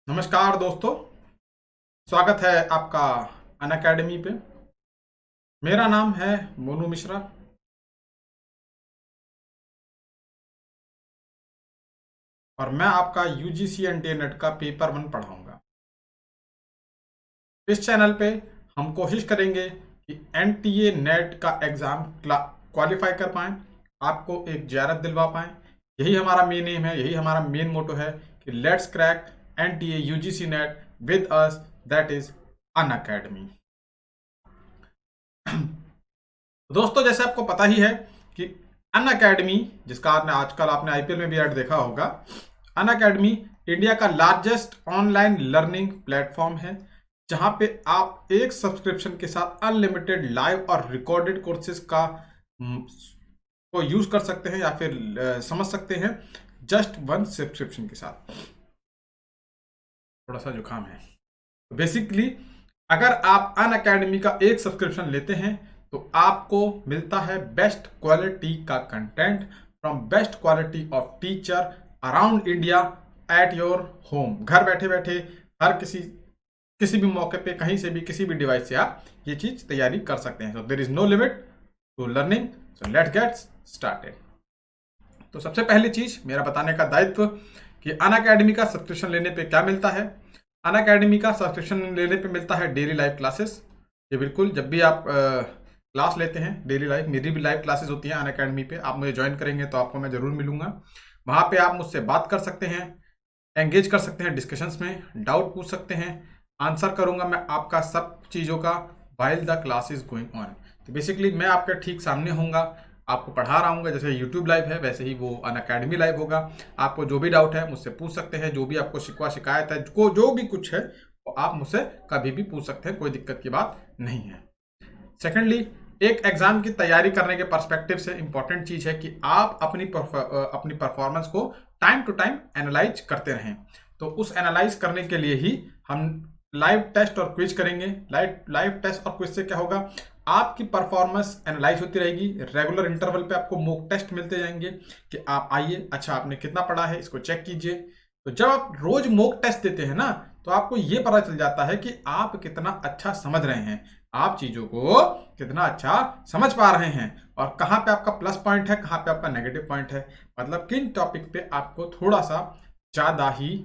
नमस्कार दोस्तों, स्वागत है आपका अनअकैडमी पे। मेरा नाम है मोनू मिश्रा और मैं आपका यूजीसी एनटीए नेट का पेपर 1 पढ़ाऊंगा। इस चैनल पे हम कोशिश करेंगे कि एनटीए नेट का एग्ज़ाम क्वालिफाई कर पाएँ, आपको एक ज़ियारत दिलवा पाएँ। यही हमारा मेन एम है, यही हमारा मेन मोटो है कि let's crack NTA UGC net with us, that is Unacademy. दोस्तों, जैसे आपको पता ही है कि अन अकेडमी, जिसका आपने आजकल आपने आईपीएल में भी ऐड देखा होगा, अन अकेडमी इंडिया का लार्जेस्ट ऑनलाइन लर्निंग प्लेटफॉर्म है, जहां पे आप एक सब्सक्रिप्शन के साथ अनलिमिटेड लाइव और रिकॉर्डेड कोर्सेज का को यूज कर सकते हैं या फिर समझ सकते हैं जस्ट 1 सब्सक्रिप्शन के साथ। थोड़ा सा जुकाम है। बेसिकली अगर आप अन अकेडमी का एक सब्सक्रिप्शन लेते हैं तो आपको मिलता है बेस्ट क्वालिटी का content from best quality of teacher around India at your home. घर बैठे बैठे हर किसी भी मौके पे कहीं से भी किसी भी डिवाइस से आप ये चीज तैयारी कर सकते हैं। So there is no limit to learning. So let's get started. तो सबसे पहली चीज मेरा बताने का दायित्व कि अन अकेडमी का सब्सक्रिप्शन लेने पे क्या मिलता है। अन अकेडमी का सब्सक्रिप्शन लेने पे मिलता है डेली लाइव क्लासेस। ये बिल्कुल जब भी आप क्लास लेते हैं डेली लाइव, मेरी भी लाइव क्लासेस होती हैं अन अकेडमी पे, आप मुझे ज्वाइन करेंगे तो आपको मैं ज़रूर मिलूंगा। वहाँ पे आप मुझसे बात कर सकते हैं, एंगेज कर सकते हैं डिस्कशंस में, डाउट पूछ सकते हैं, आंसर करूंगा मैं आपका सब चीज़ों का while the class is going on. तो बेसिकली मैं आपके ठीक सामने होऊंगा, आपको पढ़ा रहा हूँ। जैसे यूट्यूब लाइव है वैसे ही वो अन अकेडमी लाइव होगा। आपको जो भी डाउट है मुझसे पूछ सकते हैं, जो भी आपको शिकवा शिकायत है, जो भी कुछ है वो आप मुझसे कभी भी पूछ सकते हैं, कोई दिक्कत की बात नहीं है। सेकेंडली, एक एग्जाम की तैयारी करने के पर्सपेक्टिव से इंपॉर्टेंट चीज है कि आप अपनी परफॉर्मेंस को टाइम टू टाइम एनालाइज करते रहें। तो उस एनालाइज करने के लिए ही हम लाइव टेस्ट और क्विज करेंगे। लाइव टेस्ट और क्विज से क्या होगा, आपकी परफॉर्मेंस एनालाइज होती रहेगी। रेगुलर इंटरवल पे आपको मॉक टेस्ट मिलते जाएंगे कि आप आइए, अच्छा आपने कितना पढ़ा है, इसको चेक कीजिए। तो जब आप रोज मॉक टेस्ट देते हैं ना, तो आपको ये पता चल जाता है कि आप कितना अच्छा समझ रहे हैं, आप चीजों को कितना अच्छा समझ पा रहे हैं और कहाँ पे आपका प्लस पॉइंट है, कहाँ पे आपका नेगेटिव पॉइंट है। मतलब किन टॉपिक पे आपको थोड़ा सा ज्यादा ही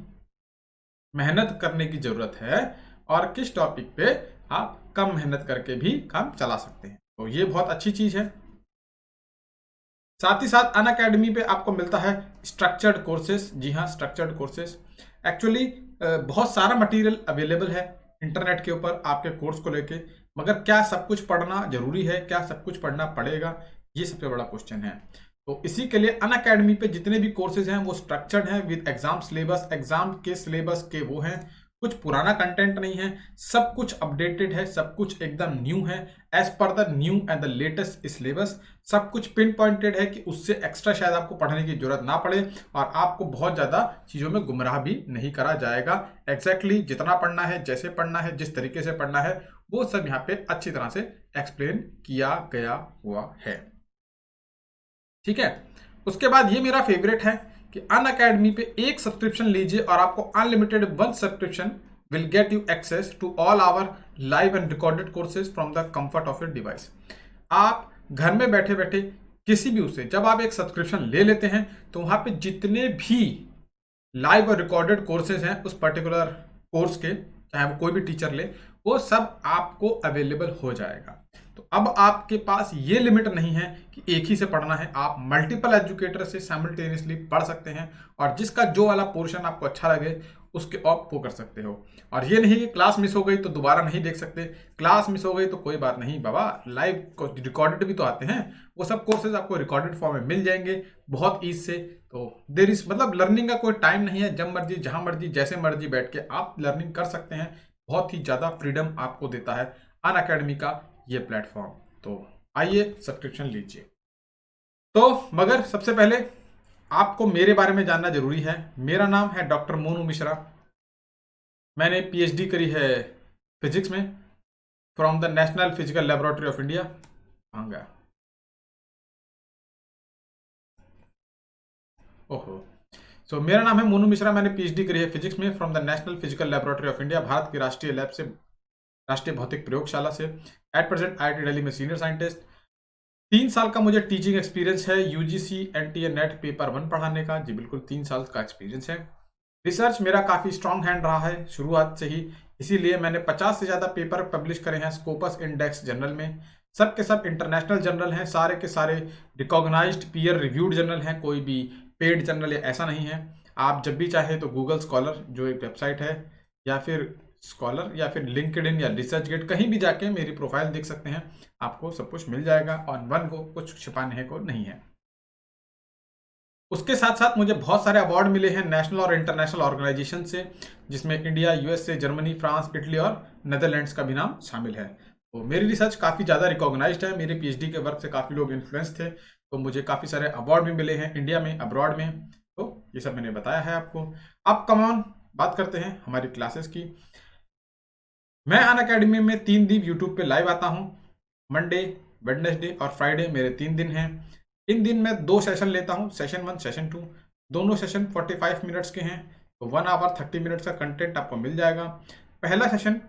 मेहनत करने की जरूरत है और किस टॉपिक पे आप कम मेहनत करके भी काम चला सकते हैं। तो ये बहुत अच्छी चीज है। साथ ही साथ अन अकेडमी पे आपको मिलता है स्ट्रक्चर्ड कोर्सेज। जी हाँ, स्ट्रक्चर्ड कोर्सेज। एक्चुअली बहुत सारा मटेरियल अवेलेबल है इंटरनेट के ऊपर आपके कोर्स को लेके, मगर क्या सब कुछ पढ़ना जरूरी है, क्या सब कुछ पढ़ना पड़ेगा, ये सबसे बड़ा क्वेश्चन है। तो इसी के लिए अन अकेडमी पे जितने भी कोर्सेज हैं वो स्ट्रक्चर्ड हैं विद एग्जाम सिलेबस। एग्जाम के सिलेबस के वो हैं, कुछ पुराना कंटेंट नहीं है, सब कुछ अपडेटेड है, सब कुछ एकदम न्यू है, as per the new and the latest syllabus. सब कुछ पिन पॉइंटेड है कि उससे एक्स्ट्रा शायद आपको पढ़ने की जरूरत ना पड़े और आपको बहुत ज़्यादा चीज़ों में गुमराह भी नहीं करा जाएगा। एग्जैक्टली जितना पढ़ना है, जैसे पढ़ना है, जिस तरीके से पढ़ना है, वो सब यहाँ पे अच्छी तरह से एक्सप्लेन किया गया हुआ है। ठीक है। उसके बाद ये मेरा फेवरेट है कि अन अकेडमी पे एक सब्सक्रिप्शन लीजिए और आपको unlimited 1 subscription will get you access to all our live and recorded courses from the comfort of your device. आप घर में बैठे बैठे किसी भी उसे, जब आप एक सब्सक्रिप्शन ले लेते हैं तो वहां पे जितने भी लाइव और रिकॉर्डेड कोर्सेज हैं उस पर्टिकुलर कोर्स के, चाहे वो कोई भी टीचर ले, वो सब आपको अवेलेबल हो जाएगा। तो अब आपके पास ये लिमिट नहीं है कि एक ही से पढ़ना है, आप मल्टीपल एजुकेटर से साइमल्टेनियसली पढ़ सकते हैं और जिसका जो वाला पोर्शन आपको अच्छा लगे उसके आप वो कर सकते हो। और ये नहीं कि क्लास मिस हो गई तो दोबारा नहीं देख सकते, क्लास मिस हो गई तो कोई बात नहीं बाबा, लाइव रिकॉर्डेड भी तो आते हैं, वो सब कोर्सेज आपको रिकॉर्डेड फॉर्म में मिल जाएंगे बहुत ईज से। तो देर इज मतलब लर्निंग का कोई टाइम नहीं है, जब मर्जी जहां मर्जी जैसे मर्जी बैठ के आप लर्निंग कर सकते हैं। बहुत ही ज़्यादा फ्रीडम आपको देता है अन अकेडमी का ये प्लेटफॉर्म। तो आइए सब्सक्रिप्शन लीजिए। तो मगर सबसे पहले आपको मेरे बारे में जानना जरूरी है। मेरा नाम है डॉक्टर मोनू मिश्रा। मैंने पीएचडी करी है फिजिक्स में from the national physical laboratory of India. कहाँ गया? ओहो। सो मेरा नाम है मोनू मिश्रा, मैंने पीएचडी करी है फिजिक्स में from the national physical laboratory of India, Bharat की राष्ट्रीय लैब से, राष्ट्रीय भौतिक प्रयोगशाला से। एट प्रेजेंट आईआईटी दिल्ली में सीनियर साइंटिस्ट। 3 साल का मुझे टीचिंग एक्सपीरियंस है, यूजीसी एनटीए नेट पेपर 1 पढ़ाने का। जी बिल्कुल, 3 साल का एक्सपीरियंस है। रिसर्च मेरा काफ़ी स्ट्रॉन्ग हैंड रहा है शुरुआत से ही, इसीलिए मैंने 50 से ज़्यादा पेपर पब्लिश करे हैं स्कोपस इंडेक्स जर्नल में। सब के सब इंटरनेशनल जर्नल हैं, सारे के सारे रिकॉग्नाइज्ड पीयर रिव्यूड जर्नल हैं, कोई भी पेड जर्नल या ऐसा नहीं है। आप जब भी चाहे तो गूगल स्कॉलर जो एक वेबसाइट है, या फिर स्कॉलर या फिर लिंक्डइन या रिसर्च गेट, कहीं भी जाके मेरी प्रोफाइल देख सकते हैं, आपको सब कुछ मिल जाएगा। ऑन वन को कुछ छिपाने को नहीं है। उसके साथ साथ मुझे बहुत सारे अवार्ड मिले हैं नेशनल और इंटरनेशनल ऑर्गेनाइजेशन से, जिसमें India, USA, Germany, France, Italy और नेदरलैंड्स का भी नाम शामिल है। तो मेरी रिसर्च काफ़ी ज़्यादा रिकॉग्नाइज्ड है, मेरे पीएचडी के वर्क से काफ़ी लोग इन्फ्लुएंस थे, तो मुझे काफ़ी सारे अवार्ड भी मिले हैं इंडिया में, अब्रॉड में। तो ये सब मैंने बताया है आपको। अब कम ऑन बात करते हैं हमारी क्लासेस की। मैं अनअकैडमी में 3 दिन यूट्यूब पे लाइव आता हूँ। मंडे, वेडनेसडे और फ्राइडे मेरे 3 दिन हैं। इन दिन मैं 2 सेशन लेता हूँ, सेशन 1, सेशन 2। दोनों सेशन 45 मिनट्स के हैं, तो 1 आवर 30 मिनट्स का कंटेंट आपको मिल जाएगा। पहला सेशन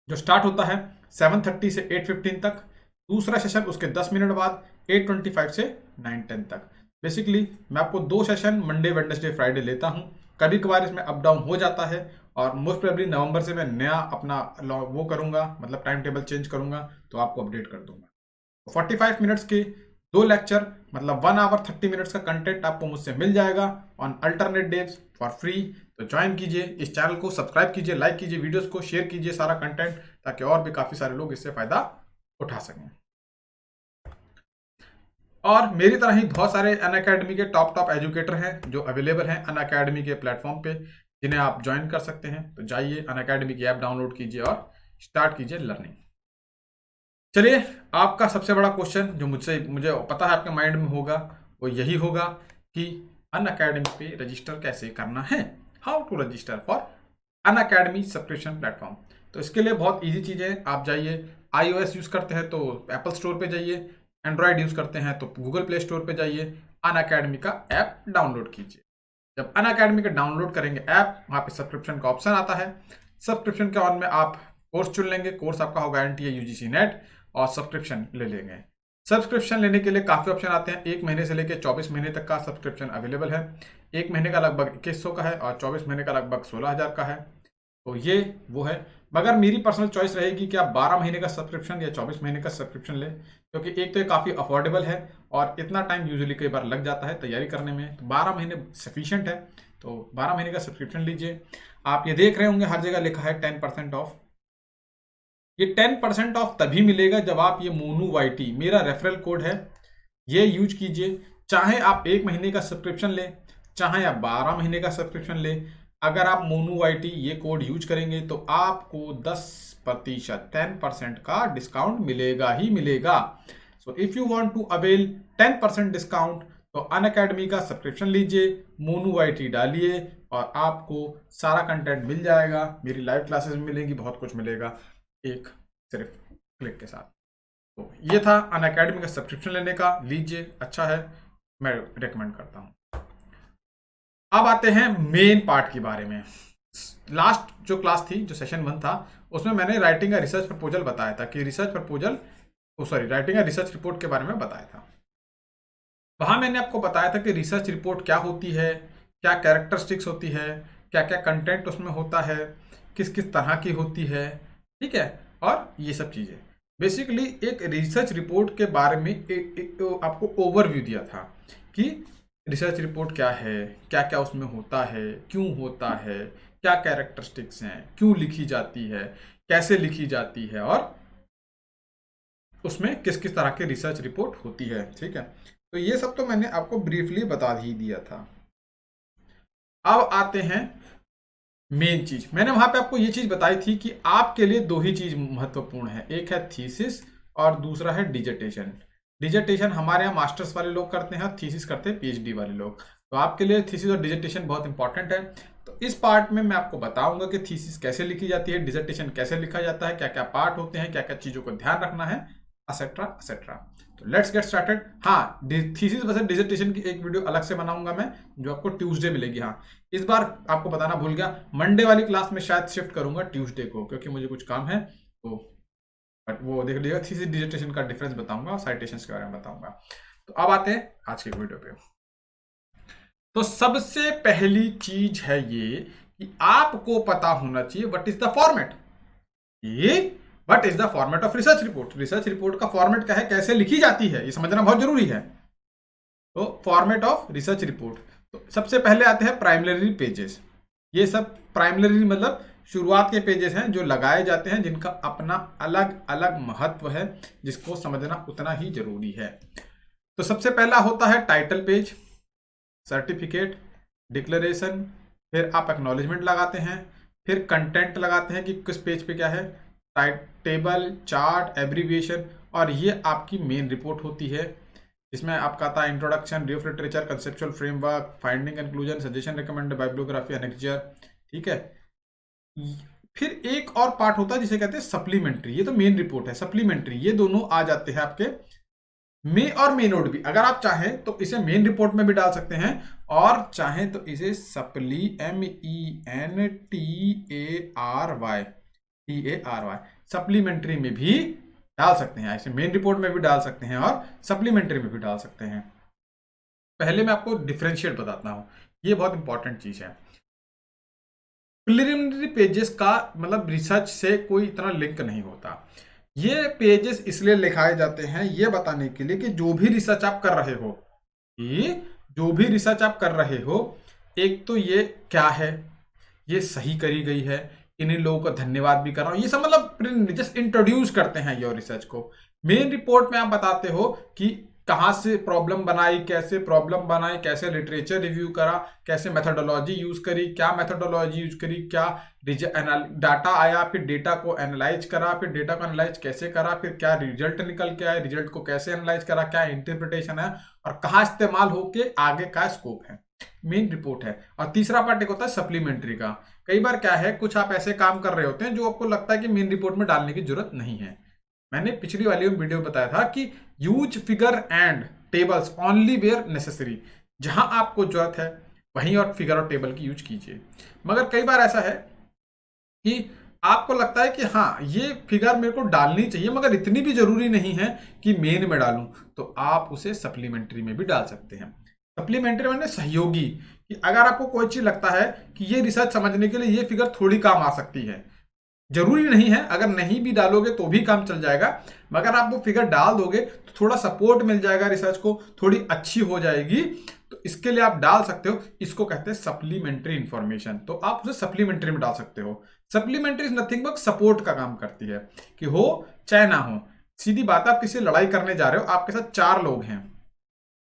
जो स्टार्ट होता है 7:30 से 8:15 तक, दूसरा सेशन उसके 10 मिनट बाद 8:25 से 9:10 तक। बेसिकली मैं आपको 2 सेशन मंडे, वेडनेसडे, फ्राइडे लेता हूँ। कभी कभार इसमें अप डाउन हो जाता है, और मोस्ट प्रोबेबली नवंबर से मैं नया अपना वो करूँगा, मतलब टाइम टेबल चेंज करूँगा, तो आपको अपडेट कर दूंगा। 45 मिनट्स के 2 लेक्चर, मतलब 1 आवर 30 मिनट्स का कंटेंट आपको मुझसे मिल जाएगा on alternate days for free. तो ज्वाइन कीजिए, इस चैनल को सब्सक्राइब कीजिए, लाइक कीजिए, वीडियोस को शेयर कीजिए, सारा कंटेंट, ताकि और भी काफ़ी सारे लोग इससे फ़ायदा उठा सकें। और मेरी तरह ही बहुत सारे अनअकैडमी के टॉप एजुकेटर हैं जो अवेलेबल हैं अनअकैडमी के प्लेटफॉर्म पे, जिन्हें आप ज्वाइन कर सकते हैं। तो जाइए, अनअकैडमी की ऐप डाउनलोड कीजिए और स्टार्ट कीजिए लर्निंग। चलिए, आपका सबसे बड़ा क्वेश्चन जो मुझे पता है आपके माइंड में होगा, वो यही होगा कि अनअकैडमी पे रजिस्टर कैसे करना है, how to register for Unacademy subscription platform. तो इसके लिए बहुत इजी चीज़ है, आप जाइए, iOS यूज़ करते हैं तो एप्पल स्टोर पे जाइए, एंड्रॉयड यूज़ करते हैं तो गूगल प्ले स्टोर पे जाइए, अनअकैडमी का ऐप डाउनलोड कीजिए। जब अनअकैडमी का डाउनलोड करेंगे ऐप, वहाँ पे सब्सक्रिप्शन का ऑप्शन आता है। सब्सक्रिप्शन के ऑन में आप कोर्स चुन लेंगे, कोर्स आपका होगा एनटीए यूजीसी नेट, और सब्सक्रिप्शन ले लेंगे। सब्सक्रिप्शन लेने के लिए काफ़ी ऑप्शन आते हैं, 1 महीने से लेकर 24 महीने तक का सब्सक्रिप्शन अवेलेबल है। 1 महीने का लगभग 2100 का है और 24 महीने का लगभग 16,000 का है। तो ये वो है, मगर मेरी पर्सनल चॉइस रहेगी कि आप 12 महीने का सब्सक्रिप्शन या 24 महीने का सब्सक्रिप्शन लें, क्योंकि एक तो ये काफ़ी अफोर्डेबल है और इतना टाइम यूजुअली कई बार लग जाता है तैयारी करने में, तो 12 महीने सफिशियंट है। तो 12 महीने का सब्सक्रिप्शन लीजिए। आप ये देख रहे होंगे हर जगह लिखा है 10% ऑफ। ये 10% ऑफ तभी मिलेगा जब आप ये मोनू वाईटी, मेरा रेफरल कोड है, ये यूज कीजिए। चाहे आप 1 महीने का सब्सक्रिप्शन लें, चाहे आप 12 महीने का सब्सक्रिप्शन लें, अगर आप मोनू वाईटी ये कोड यूज करेंगे तो आपको 10%, 10% का डिस्काउंट मिलेगा ही मिलेगा। So if you want to avail 10% discount, तो अनअकैडमी का सब्सक्रिप्शन लीजिए, मोनू वाईटी डालिए, और आपको सारा कंटेंट मिल जाएगा। मेरी लाइव क्लासेस मिलेंगी, बहुत कुछ मिलेगा एक सिर्फ क्लिक के साथ। तो ये था अनअकैडमी का सब्सक्रिप्शन लेने का, लीजिए, अच्छा है, मैं रेकमेंड करता हूं। अब आते हैं मेन पार्ट के बारे में। लास्ट जो क्लास थी, जो सेशन 1 था, उसमें मैंने राइटिंग का रिसर्च प्रपोजल बताया था कि राइटिंग का रिसर्च रिपोर्ट के बारे में बताया था। वहां मैंने आपको बताया था कि रिसर्च रिपोर्ट क्या होती है, क्या कैरेक्टरिस्टिक्स होती है, क्या क्या कंटेंट उसमें होता है, किस किस तरह की होती है, ठीक है, और ये सब चीज़ें। बेसिकली एक रिसर्च रिपोर्ट के बारे में एक आपको ओवरव्यू दिया था कि रिसर्च रिपोर्ट क्या है, क्या क्या उसमें होता है, क्यों होता है, क्या कैरेक्टरिस्टिक्स हैं, क्यों लिखी जाती है, कैसे लिखी जाती है, और उसमें किस किस तरह की रिसर्च रिपोर्ट होती है, ठीक है। तो ये सब तो मैंने आपको ब्रीफली बता ही दिया था। अब आते हैं मेन चीज। मैंने वहां पे आपको ये चीज बताई थी कि आपके लिए 2 ही चीज महत्वपूर्ण है, एक है थीसिस और दूसरा है डिजर्टेशन। डिजर्टेशन हमारे यहाँ मास्टर्स वाले लोग करते हैं, थीसिस करते हैं पीएचडी वाले लोग। तो आपके लिए थीसिस और डिजर्टेशन बहुत इंपॉर्टेंट है। तो इस पार्ट में मैं आपको बताऊंगा कि थीसिस कैसे लिखी जाती है, डिजर्टेशन कैसे लिखा जाता है, क्या क्या पार्ट होते हैं, क्या क्या चीजों को ध्यान रखना है, एक्सेट्रा एक्सेट्रा। तो लेट्स गेट स्टार्टेड। हाँ, थीसिस वर्सेस डिसर्टेशन की एक वीडियो अलग से बनाऊंगा मैं, जो आपको ट्यूसडे मिलेगी। हाँ, इस बार आपको बताना भूल गया, मंडे वाली क्लास में शायद शिफ्ट करूंगा ट्यूसडे को, क्योंकि मुझे कुछ काम है। तो बट वो देख लीजिएगा, थीसिस डिसर्टेशन का डिफरेंस बताऊंगा और साइटेशंस के बारे में बताऊंगा। तो अब आते हैं आज की वीडियो पे। तो सबसे पहली चीज है ये कि आपको पता होना चाहिए व्हाट इज द फॉर्मेट। ये what is the format of research report. Research report का फॉर्मेट क्या है, कैसे लिखी जाती है, ये समझना बहुत जरूरी है। तो फॉर्मेट ऑफ रिसर्च रिपोर्ट, तो सबसे पहले आते हैं प्राइमरी पेजेस। ये सब प्राइमरी मतलब शुरुआत के पेजेस हैं जो लगाए जाते हैं, जिनका अपना अलग अलग महत्व है, जिसको समझना उतना ही जरूरी है। तो सबसे पहला होता है टाइटल पेज, सर्टिफिकेट, डिक्लेरेशन, फिर आप एक्नॉलेजमेंट लगाते हैं, फिर कंटेंट लगाते हैं कि किस पेज पे क्या है, टेबल, चार्ट, एब्रीविएशन, और ये आपकी मेन रिपोर्ट होती है। इसमें आपका आता है introduction, review of literature, conceptual framework, finding, conclusion, suggestion, recommend, bibliography, annexure. ठीक है। फिर एक और पार्ट होता है जिसे कहते हैं सप्लीमेंट्री। ये तो मेन रिपोर्ट है, सप्लीमेंट्री ये दोनों आ जाते हैं आपके मे और मे नोट भी। अगर आप चाहें तो इसे मेन रिपोर्ट में भी डाल सकते हैं, और चाहें तो इसे MENTARY सप्लीमेंट्री में भी डाल सकते हैं। इसे मेन रिपोर्ट में भी डाल सकते हैं और सप्लीमेंट्री में भी डाल सकते हैं। पहले मैं आपको डिफरेंशिएट बताता हूं, ये बहुत इंपॉर्टेंट चीज है। प्रिलिमिनरी पेजेस का मतलब रिसर्च से कोई इतना लिंक नहीं होता। ये पेजेस इसलिए लिखाए जाते हैं ये बताने के लिए कि जो भी रिसर्च आप कर रहे हो, एक तो ये क्या है, ये सही करी गई है, इन्हीं लोगों का धन्यवाद भी कर रहा हूं, ये सब मतलब जस्ट इंट्रोड्यूस करते हैं योर रिसर्च को। मेन रिपोर्ट में आप बताते हो कि कहाँ से प्रॉब्लम बनाई, कैसे लिटरेचर रिव्यू करा, कैसे मेथोडोलॉजी यूज करी, क्या मेथोडोलॉजी यूज करी, क्या डाटा आया, फिर डेटा को एनालाइज करा, फिर डेटा को एनालाइज कैसे करा, फिर क्या रिजल्ट निकल के आया, रिजल्ट को कैसे एनालाइज करा, क्या इंटरप्रिटेशन है, और कहाँ इस्तेमाल होके आगे का स्कोप है। मेन रिपोर्ट है। और तीसरा पार्ट एक होता है सप्लीमेंट्री का। कई बार क्या है, कुछ आप ऐसे काम कर रहे होते हैं जो आपको लगता है कि मेन रिपोर्ट में डालने की जरूरत नहीं है। मैंने पिछली वाली वीडियो में बताया था कि use figure and tables only where necessary, जहां आपको जरूरत है वहीं और फिगर और टेबल की यूज कीजिए। मगर कई बार ऐसा है कि आपको लगता है कि हाँ ये फिगर मेरे को डालनी चाहिए, मगर इतनी भी जरूरी नहीं है कि मेन में डालूं, तो आप उसे सप्लीमेंट्री में भी डाल सकते हैं। सप्लीमेंट्री मैंने सहयोगी, कि अगर आपको कोई चीज लगता है कि ये रिसर्च समझने के लिए ये फिगर थोड़ी काम आ सकती है, जरूरी नहीं है, अगर नहीं भी डालोगे तो भी काम चल जाएगा, मगर आप वो फिगर डाल दोगे तो थोड़ा सपोर्ट मिल जाएगा रिसर्च को, थोड़ी अच्छी हो जाएगी, तो इसके लिए आप डाल सकते हो। इसको कहते हैं सप्लीमेंट्री इंफॉर्मेशन, तो आप उसे सप्लीमेंट्री में डाल सकते हो। Supplementary is nothing but support का काम करती है, कि हो चाहे ना हो। सीधी बात, आप किसी लड़ाई करने जा रहे हो, आपके साथ 4 लोग हैं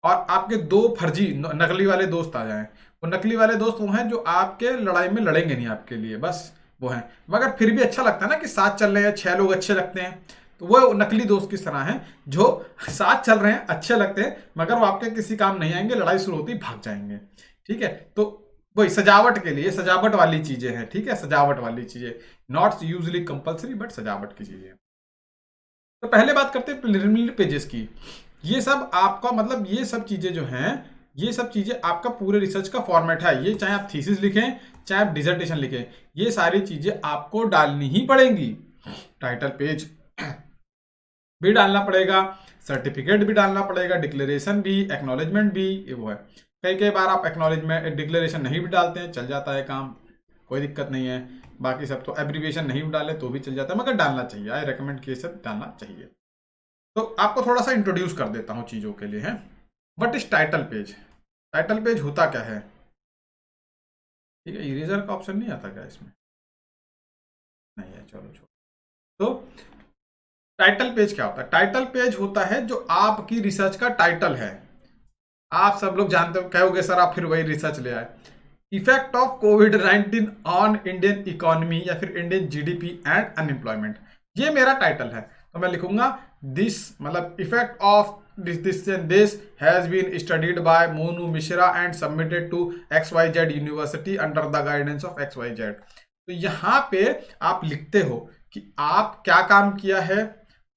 और आपके 2 फर्जी नकली वाले दोस्त आ जाएं। वो नकली वाले दोस्त वो हैं जो आपके लड़ाई में लड़ेंगे नहीं आपके लिए, बस वो हैं, मगर फिर भी अच्छा लगता है ना कि साथ चल रहे हैं, 6 लोग अच्छे लगते हैं। तो वो नकली दोस्त की तरह हैं जो साथ चल रहे हैं, अच्छे लगते हैं, मगर वो आपके किसी काम नहीं आएंगे, लड़ाई शुरू होती भाग जाएंगे। ठीक है, तो वही सजावट के लिए, सजावट वाली चीजें हैं। ठीक है, सजावट वाली चीजें, नॉट यूजली कंपल्सरी बट सजावट की चीजें। तो पहले बात करते हैं प्रिलिमिनरी पेजेस की। ये सब आपका मतलब ये सब चीजें जो हैं, ये सब चीजें आपका पूरे रिसर्च का फॉर्मेट है। ये चाहे आप थीसिस लिखें, चाहे आप डिसर्टेशन लिखें, ये सारी चीजें आपको डालनी ही पड़ेंगी। टाइटल पेज भी डालना पड़ेगा, सर्टिफिकेट भी डालना पड़ेगा, डिक्लेरेशन भी, एक्नॉलेजमेंट भी, ये वो है। कई बार आप एक्नॉलेजमेंट डिक्लेरेशन नहीं भी डालते हैं, चल जाता है काम, कोई दिक्कत नहीं है। बाकी सब तो एब्रीविएशन नहीं भी डाले तो भी चल जाता है, मगर डालना चाहिए। आई रेकमेंड कि सब डालना चाहिए। तो आपको थोड़ा सा इंट्रोड्यूस कर देता हूँ चीज़ों के लिए है। What is title page? Title page होता क्या है? ठीक है, इरेजर का ऑप्शन नहीं आता क्या इसमें? नहीं है, चलो छोड़ो। तो टाइटल पेज क्या होता है? टाइटल पेज होता है जो आपकी रिसर्च का टाइटल है। आप सब लोग जानते हो, कहोगे सर आप फिर वही रिसर्च ले आए। Effect of covid on Indian economy या फिर इंडियन जीडीपी एंड अनएम्प्लॉयमेंट, ये मेरा टाइटल है। तो मैं लिखूंगा दिस, मतलब effect of this has been studied by Monu Mishra and submitted to XYZ University under the guidance of XYZ। तो यहाँ पे आप लिखते हो कि आप क्या काम किया है,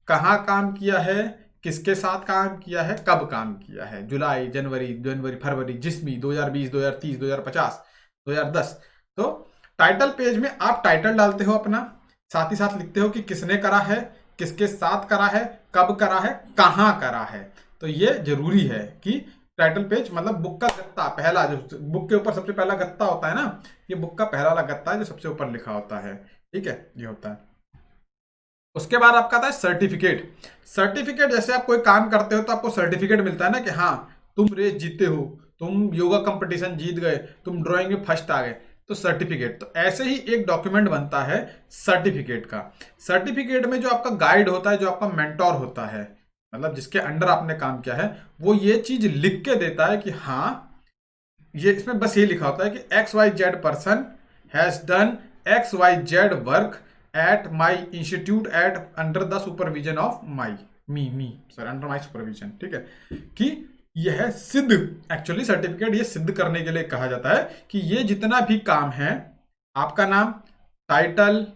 कहाँ काम किया है, किसके साथ काम किया है, कब काम किया है, जुलाई, जनवरी फरवरी, जिसमें 2020, 2030, 2050, 2010। तो टाइटल पेज में आप टाइटल डालते हो अपना, साथ ही साथ लिखते हो कि किसने करा है, किसके साथ करा है, कब करा है, कहाँ करा है। तो ये जरूरी है कि टाइटल पेज मतलब बुक का गत्ता पहला, जो बुक के ऊपर सबसे पहला गत्ता होता है ना, ये बुक का पहला वाला गत्ता है जो सबसे ऊपर लिखा होता है। ठीक है, ये होता है। उसके बाद आपका आता है सर्टिफिकेट। सर्टिफिकेट, जैसे आप कोई काम करते हो तो आपको सर्टिफिकेट मिलता है ना कि हाँ तुम रेस जीते हो, तुम योगा कंपटीशन जीत गए, तुम ड्राइंग में फर्स्ट आ गए, तो सर्टिफिकेट। तो ऐसे ही एक डॉक्यूमेंट बनता है सर्टिफिकेट का। सर्टिफिकेट में जो आपका गाइड होता है, जो आपका मेंटोर होता है, मतलब जिसके अंडर आपने काम किया है, वो ये चीज लिख के देता है कि हाँ, ये इसमें बस ये लिखा होता है कि XYZ person has done XYZ work at my institute eight under the supervision of under my supervision. ठीक है, कि यह सिद्ध, एक्चुअली सर्टिफिकेट ये सिद्ध करने के लिए कहा जाता है कि ये जितना भी काम है, आपका नाम, टाइटल,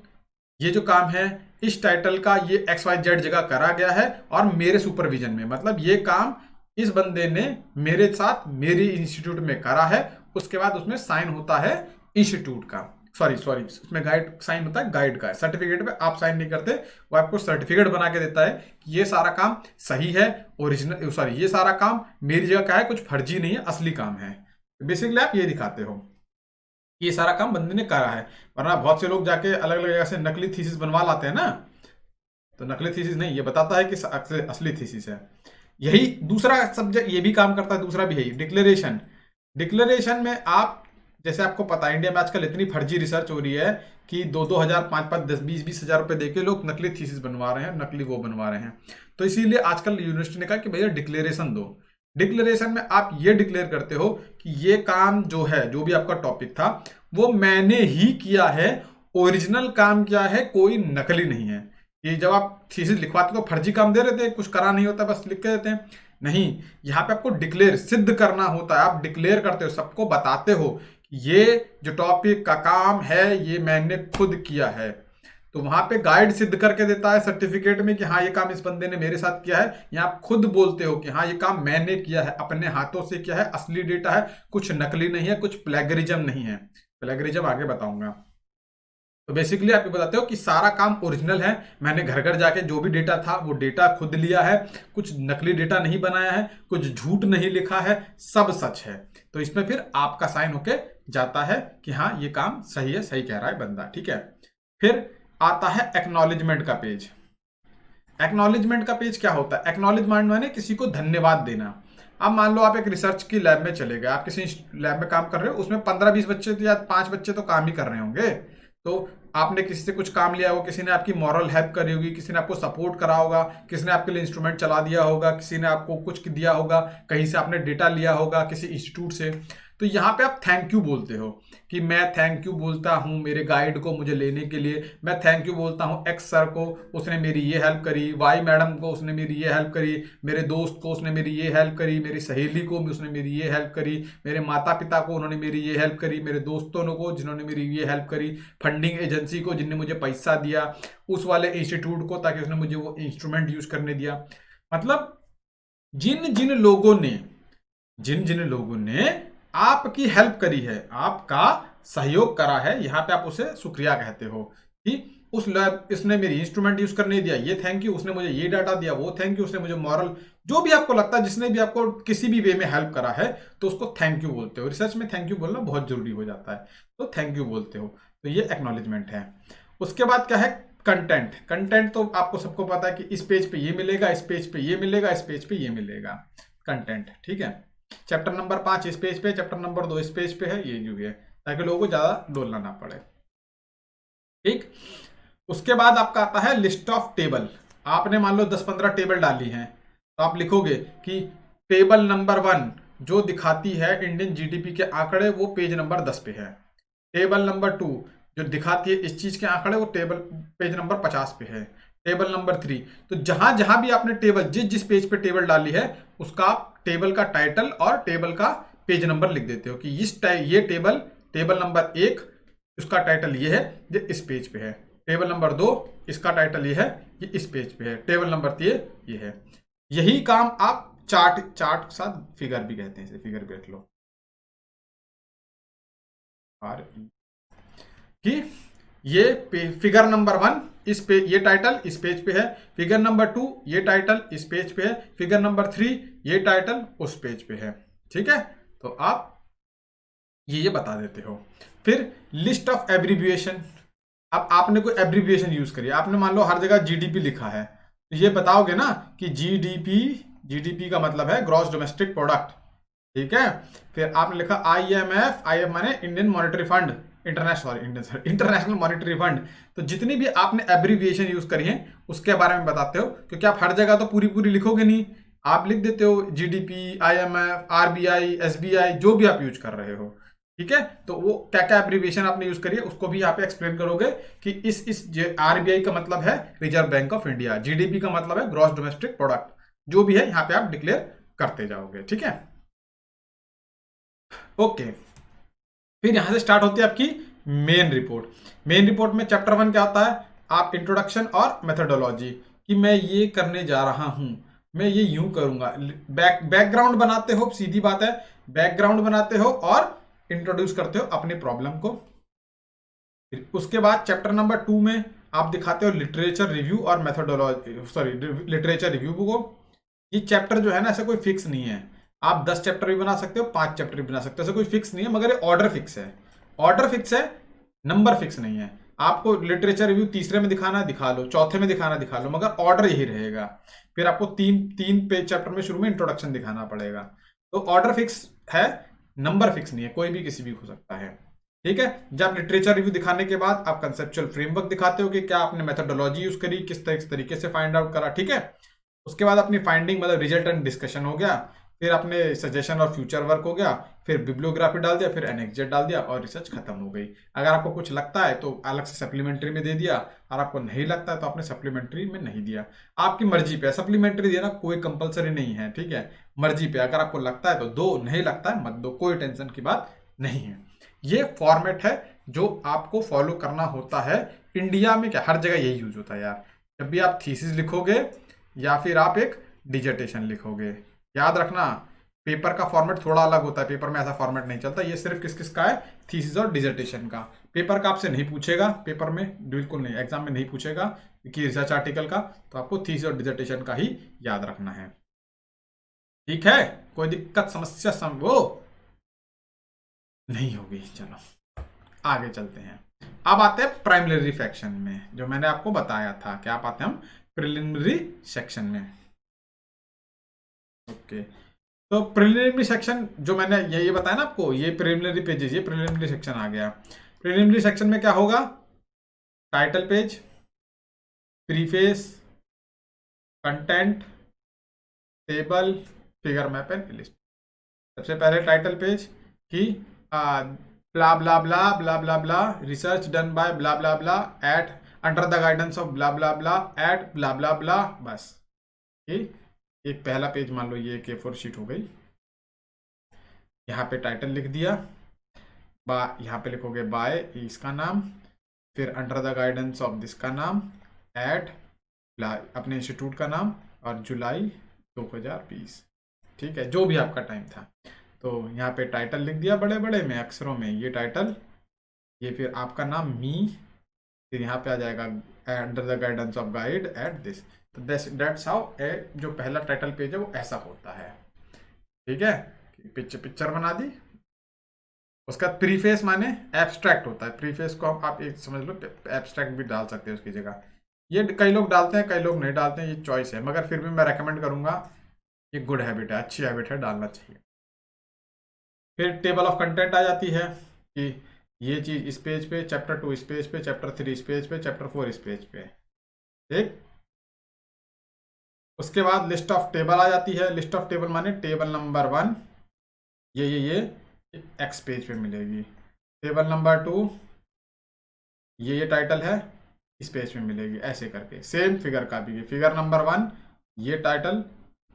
ये जो काम है, इस टाइटल का ये XYZ जगह करा गया है और मेरे सुपरविजन में, मतलब ये काम इस बंदे ने मेरे साथ मेरे इंस्टीट्यूट में करा है। उसके बाद उसमें साइन होता है इंस्टीट्यूट का, सॉरी उसमें गाइड साइन होता है गाइड का। सर्टिफिकेट पे आप साइन नहीं करते, वो आपको सर्टिफिकेट बना के देता है कि ये सारा काम सही है, ओरिजिनल, सॉरी ये सारा काम मेरी जगह का है, कुछ फर्जी नहीं है, असली काम है। बेसिकली आप ये दिखाते हो कि ये सारा काम बंदे ने करा है। वरना बहुत से लोग जाके अलग अलग जगह से नकली थीसिस बनवा लाते हैं ना, तो नकली थीसिस नहीं, ये बताता है कि असली थीसिस है। यही दूसरा सब्जेक्ट ये भी काम करता है, दूसरा भी है डिक्लेरेशन। डिक्लेरेशन में आप, जैसे आपको पता है इंडिया में आजकल इतनी फर्जी रिसर्च हो रही है कि 2-2 हजार, 5-5, 10-20 हजार रुपए देके लोग नकली थीसिस बनवा रहे हैं, नकली वो बनवा रहे हैं। तो इसीलिए आजकल यूनिवर्सिटी ने कहा कि भैया डिक्लेरेशन दो। डिक्लेरेशन में आप ये डिक्लेयर करते हो कि ये काम जो है, जो भी आपका टॉपिक था, वो मैंने ही किया है, ओरिजिनल काम किया है, कोई नकली नहीं है। ये जब आप थीसिस लिखवाते तो फर्जी काम दे रहे थे, कुछ करा नहीं होता, बस लिख के देते हैं। नहीं, यहाँ पे आपको डिक्लेयर, सिद्ध करना होता है। आप डिक्लेयर करते हो, सबको बताते हो ये जो टॉपिक का काम है ये मैंने खुद किया है। तो वहां पे गाइड सिद्ध करके देता है सर्टिफिकेट में कि हाँ ये काम इस बंदे ने मेरे साथ किया है। यहाँ आप खुद बोलते हो कि हाँ ये काम मैंने किया है, अपने हाथों से किया है, असली डेटा है, कुछ नकली नहीं है, कुछ प्लेगरिज्म नहीं है। प्लेगरिज्म आगे बताऊंगा। तो बेसिकली आप ये बताते हो कि सारा काम ओरिजिनल है, मैंने घर घर जाके जो भी डेटा था वो डेटा खुद लिया है, कुछ नकली डेटा नहीं बनाया है, कुछ झूठ नहीं लिखा है, सब सच है। तो इसमें फिर आपका साइन होके जाता है कि हाँ ये काम सही है, सही कह रहा है बंदा। ठीक है, फिर आता है एक्नॉलेजमेंट का पेज। एक्नॉलेजमेंट का पेज क्या होता है? एक्नॉलेजमेंट माने किसी को धन्यवाद देना। अब मान लो आप एक रिसर्च की लैब में चले गए, आप किसी लैब में काम कर रहे हो, उसमें 15-20 बच्चे या 5 बच्चे तो काम ही कर रहे होंगे। तो आपने किसी से कुछ काम लिया होगा, किसी ने आपकी मॉरल हेल्प करी होगी, किसी ने आपको सपोर्ट करा होगा, किसी ने आपके लिए इंस्ट्रूमेंट चला दिया होगा, किसी ने आपको कुछ दिया होगा, कहीं से आपने डेटा लिया होगा किसी इंस्टीट्यूट से। तो यहाँ पे आप थैंक यू बोलते हो कि मैं थैंक यू बोलता हूँ मेरे गाइड को मुझे लेने के लिए, मैं थैंक यू बोलता हूँ एक्स सर को, उसने मेरी ये हेल्प करी, वाई मैडम को उसने मेरी ये हेल्प करी, मेरे दोस्त को उसने मेरी ये हेल्प करी, मेरी सहेली को भी उसने मेरी ये हेल्प करी, मेरे माता पिता को उन्होंने मेरी ये हेल्प करी, मेरे दोस्तों को जिन्होंने मेरी ये हेल्प करी, फंडिंग एजेंसी को जिनने मुझे पैसा दिया, उस वाले इंस्टीट्यूट को ताकि उसने मुझे वो इंस्ट्रूमेंट यूज करने दिया। मतलब जिन जिन लोगों ने आपकी हेल्प करी है, आपका सहयोग करा है, यहाँ पे आप उसे शुक्रिया कहते हो कि उस लैब इसने मेरी इंस्ट्रूमेंट यूज करने दिया, ये थैंक यू, उसने मुझे ये डाटा दिया, वो थैंक यू, उसने मुझे मॉरल, जो भी आपको लगता है, जिसने भी आपको किसी भी वे में हेल्प करा है, तो उसको थैंक यू बोलते हो। रिसर्च में थैंक यू बोलना बहुत जरूरी हो जाता है, तो थैंक यू बोलते हो। तो ये एक्नॉलेजमेंट है। उसके बाद क्या है? कंटेंट। कंटेंट तो आपको सबको पता है कि इस पेज पे ये मिलेगा, इस पेज पे ये मिलेगा, इस पेज पे ये मिलेगा, कंटेंट। ठीक है, चैप्टर नंबर 5 इस पेज पे, चैप्टर नंबर 2 इस पेज पे है, ये जो है, ताकि लोगों को ज्यादा डोलना ना पड़े। ठीक, उसके बाद आपका आता है लिस्ट ऑफ टेबल। आपने मान लो 10-15 टेबल डाली हैं, तो आप लिखोगे कि टेबल नंबर 1 जो दिखाती है इंडियन जीडीपी के आंकड़े, वो पेज नंबर 10 पे है। टेबल नंबर 2 जो दिखाती है इस चीज के आंकड़े, वो पेज नंबर 50 पे है। टेबल नंबर 3, तो जहां जहां भी आपने टेबल, जिस पेज पे टेबल डाली है, उसका आप टेबल का टाइटल और टेबल का पेज नंबर लिख देते हो कि ये टेबल नंबर 1 उसका टाइटल ये है, ये इस पेज पे है। टेबल नंबर 2 इसका टाइटल ये है, ये इस पेज पे है। टेबल नंबर 3 ये है। यही काम आप चार्ट के साथ, फिगर भी कहते हैं इसे, फिगर भी रख लो और कि ये फिगर नंबर 1 इस पे, ये टाइटल इस पेज पे है, फिगर नंबर 2 ये टाइटल इस पेज पे है, फिगर नंबर 3 ये टाइटल उस पेज पे है। ठीक है, तो आप ये बता देते हो। फिर लिस्ट ऑफ एब्रीविएशन, अब आपने कोई एब्रीविएशन यूज करी, आपने मान लो हर जगह जीडीपी लिखा है, तो ये बताओगे ना कि जीडीपी, जीडीपी का मतलब है ग्रॉस डोमेस्टिक प्रोडक्ट। ठीक है, फिर आपने लिखा आईएमएफ, आईएम माने Indian monetary fund, international monetary fund. तो जितनी भी आपने एब्रीविएशन यूज करी है उसके बारे में बताते हो, क्योंकि आप हर जगह तो पूरी पूरी लिखोगे नहीं, आप लिख देते हो जीडीपी, आईएमएफ, आरबीआई, एसबीआई, जो भी आप यूज कर रहे हो। ठीक है, तो वो क्या क्या एब्रीविएशन आपने यूज करी है उसको भी यहाँ पे एक्सप्लेन करोगे कि इस आरबीआई का मतलब है reserve bank of India, GDP का मतलब है ग्रॉस डोमेस्टिक प्रोडक्ट, जो भी है यहाँ पे आप डिक्लेयर करते जाओगे। ठीक है, ओके। फिर यहां से स्टार्ट होती है आपकी मेन रिपोर्ट। मेन रिपोर्ट में चैप्टर 1 क्या होता है, आप इंट्रोडक्शन और मेथोडोलॉजी, कि मैं ये करने जा रहा हूं, मैं ये यूं करूंगा, बैकग्राउंड बनाते हो, सीधी बात है, बैकग्राउंड बनाते हो और इंट्रोड्यूस करते हो अपने प्रॉब्लम को। फिर उसके बाद चैप्टर नंबर 2 में आप दिखाते हो लिटरेचर रिव्यू और मेथोडोलॉजी, सॉरी लिटरेचर रिव्यू को। ये चैप्टर जो है ना, ऐसा कोई फिक्स नहीं है, आप 10 चैप्टर भी बना सकते हो, 5 चैप्टर भी बना सकते हो, ऐसा कोई फिक्स नहीं है, मगर ये ऑर्डर फिक्स है। ऑर्डर फिक्स है, नंबर फिक्स नहीं है। आपको लिटरेचर रिव्यू तीसरे में दिखाना है दिखा लो, चौथे में दिखाना दिखा लो, मगर ऑर्डर यही रहेगा। फिर आपको तीन तीन पेज चैप्टर में शुरू में इंट्रोडक्शन दिखाना पड़ेगा। तो ऑर्डर फिक्स है, नंबर फिक्स नहीं है, कोई भी किसी भी हो सकता है। ठीक है, जब लिटरेचर रिव्यू दिखाने के बाद आप कंसेप्चुअल फ्रेमवर्क दिखाते हो कि क्या आपने मेथोडोलॉजी यूज करी, किस तरीके से फाइंड आउट करा। ठीक है, उसके बाद अपनी फाइंडिंग मतलब रिजल्ट एंड डिस्कशन हो गया, फिर अपने सजेशन और फ्यूचर वर्क हो गया, फिर बिब्लियोग्राफी डाल दिया, फिर एनेक्जेट डाल दिया और रिसर्च खत्म हो गई। अगर आपको कुछ लगता है तो अलग से सप्लीमेंट्री में दे दिया, और आपको नहीं लगता है तो आपने सप्लीमेंट्री में नहीं दिया। आपकी मर्जी पे, सप्लीमेंट्री देना कोई कंपलसरी नहीं है। ठीक है, मर्जी पे, अगर आपको लगता है तो दो, नहीं लगता है मत दो, कोई टेंशन की बात नहीं है। ये फॉर्मेट है जो आपको फॉलो करना होता है। इंडिया में क्या, हर जगह यही यूज होता है यार। जब भी आप थीसिस लिखोगे या फिर आप एक डिजर्टेशन लिखोगे, याद रखना पेपर का फॉर्मेट थोड़ा अलग होता है, पेपर में ऐसा फॉर्मेट नहीं चलता। ये सिर्फ किस किस का है, थीसिस और डिजर्टेशन का। पेपर का आपसे नहीं पूछेगा, पेपर में बिल्कुल नहीं, एग्जाम में नहीं पूछेगा कि रिसर्च आर्टिकल का, तो आपको थीसिस और डिजर्टेशन का ही याद रखना है। ठीक है, कोई दिक्कत समस्या वो नहीं होगी। चलो आगे चलते हैं। अब आते हैं प्राइमरी सेक्शन में, जो मैंने आपको बताया था कि आप आते हैं हम प्रिलिमिनरी सेक्शन में। ओके, तो प्रिलिमिनरी सेक्शन जो मैंने ये बताया ना आपको, ये प्रिलिमिनरी पेजेस, ये प्रिलिमिनरी सेक्शन आ गया। प्रिलिमिनरी सेक्शन में क्या होगा, title page, preface, content, table, figure map and list. सबसे पहले टाइटल पेज की blah blah blah blah blah blah research done by blah blah blah at under the guidance of blah blah blah at blah blah blah, बस। एक पहला page मान लो ये A4 sheet हो गई। यहाँ पे टाइटल लिख दिया, यहाँ पे लिखोगे बाय इसका नाम, फिर under the guidance of this का नाम, एट अपने इंस्टीट्यूट का नाम, और जुलाई 2020। ठीक है, जो भी आपका टाइम था। तो यहाँ पे टाइटल लिख दिया बड़े बड़े में अक्षरों में, ये टाइटल, ये फिर आपका नाम मी, फिर यहाँ पे आ जाएगा under the guidance of guide at this. तो दैट्स हाउ जो पहला टाइटल पेज है वो ऐसा होता है। ठीक है, पिक्चर बना दी। उसका प्रीफेस माने एब्स्ट्रैक्ट होता है, प्रीफेस को आप एक समझ लो एब्स्ट्रैक्ट भी डाल सकते हैं उसकी जगह। ये कई लोग डालते हैं, कई लोग नहीं डालते हैं, ये चॉइस है, मगर फिर भी मैं रेकमेंड करूंगा, ये गुड हैबिट है, अच्छी हैबिट है, डालना चाहिए। फिर टेबल ऑफ कंटेंट आ जाती है कि ये चीज इस पेज पे, चैप्टर 2 इस पेज पे, चैप्टर 3 इस पेज पे, चैप्टर 4 इस पेज पे। ठीक, उसके बाद लिस्ट ऑफ टेबल आ जाती है। लिस्ट ऑफ टेबल माने टेबल नंबर 1 ये एक्स पेज पे मिलेगी, टेबल नंबर 2 ये टाइटल है इस पेज पे मिलेगी, ऐसे करके। सेम फिगर का भी, फिगर नंबर 1 ये टाइटल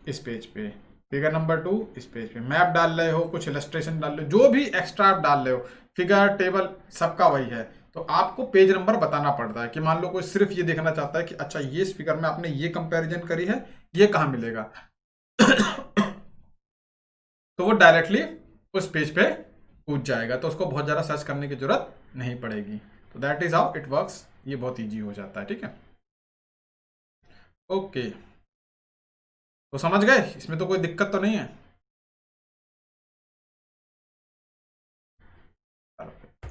इस पेज पे, फिगर नंबर 2 इस पेज पे। मैप डाल रहे हो, कुछ इलस्ट्रेशन डाल रहे हो, जो भी एक्स्ट्रा आप डाल रहे हो, फिगर टेबल सबका वही है। तो आपको पेज नंबर बताना पड़ता है कि मान लो कोई सिर्फ ये देखना चाहता है कि अच्छा ये इस फिगर में आपने ये कंपैरिजन करी है, ये कहाँ मिलेगा तो वो डायरेक्टली उस पेज पे कूद जाएगा, तो उसको बहुत ज़्यादा सर्च करने की जरूरत नहीं पड़ेगी। तो that is how it works, ये बहुत ईजी हो जाता है। ठीक है, ओके, तो समझ गए, इसमें तो कोई दिक्कत तो नहीं है।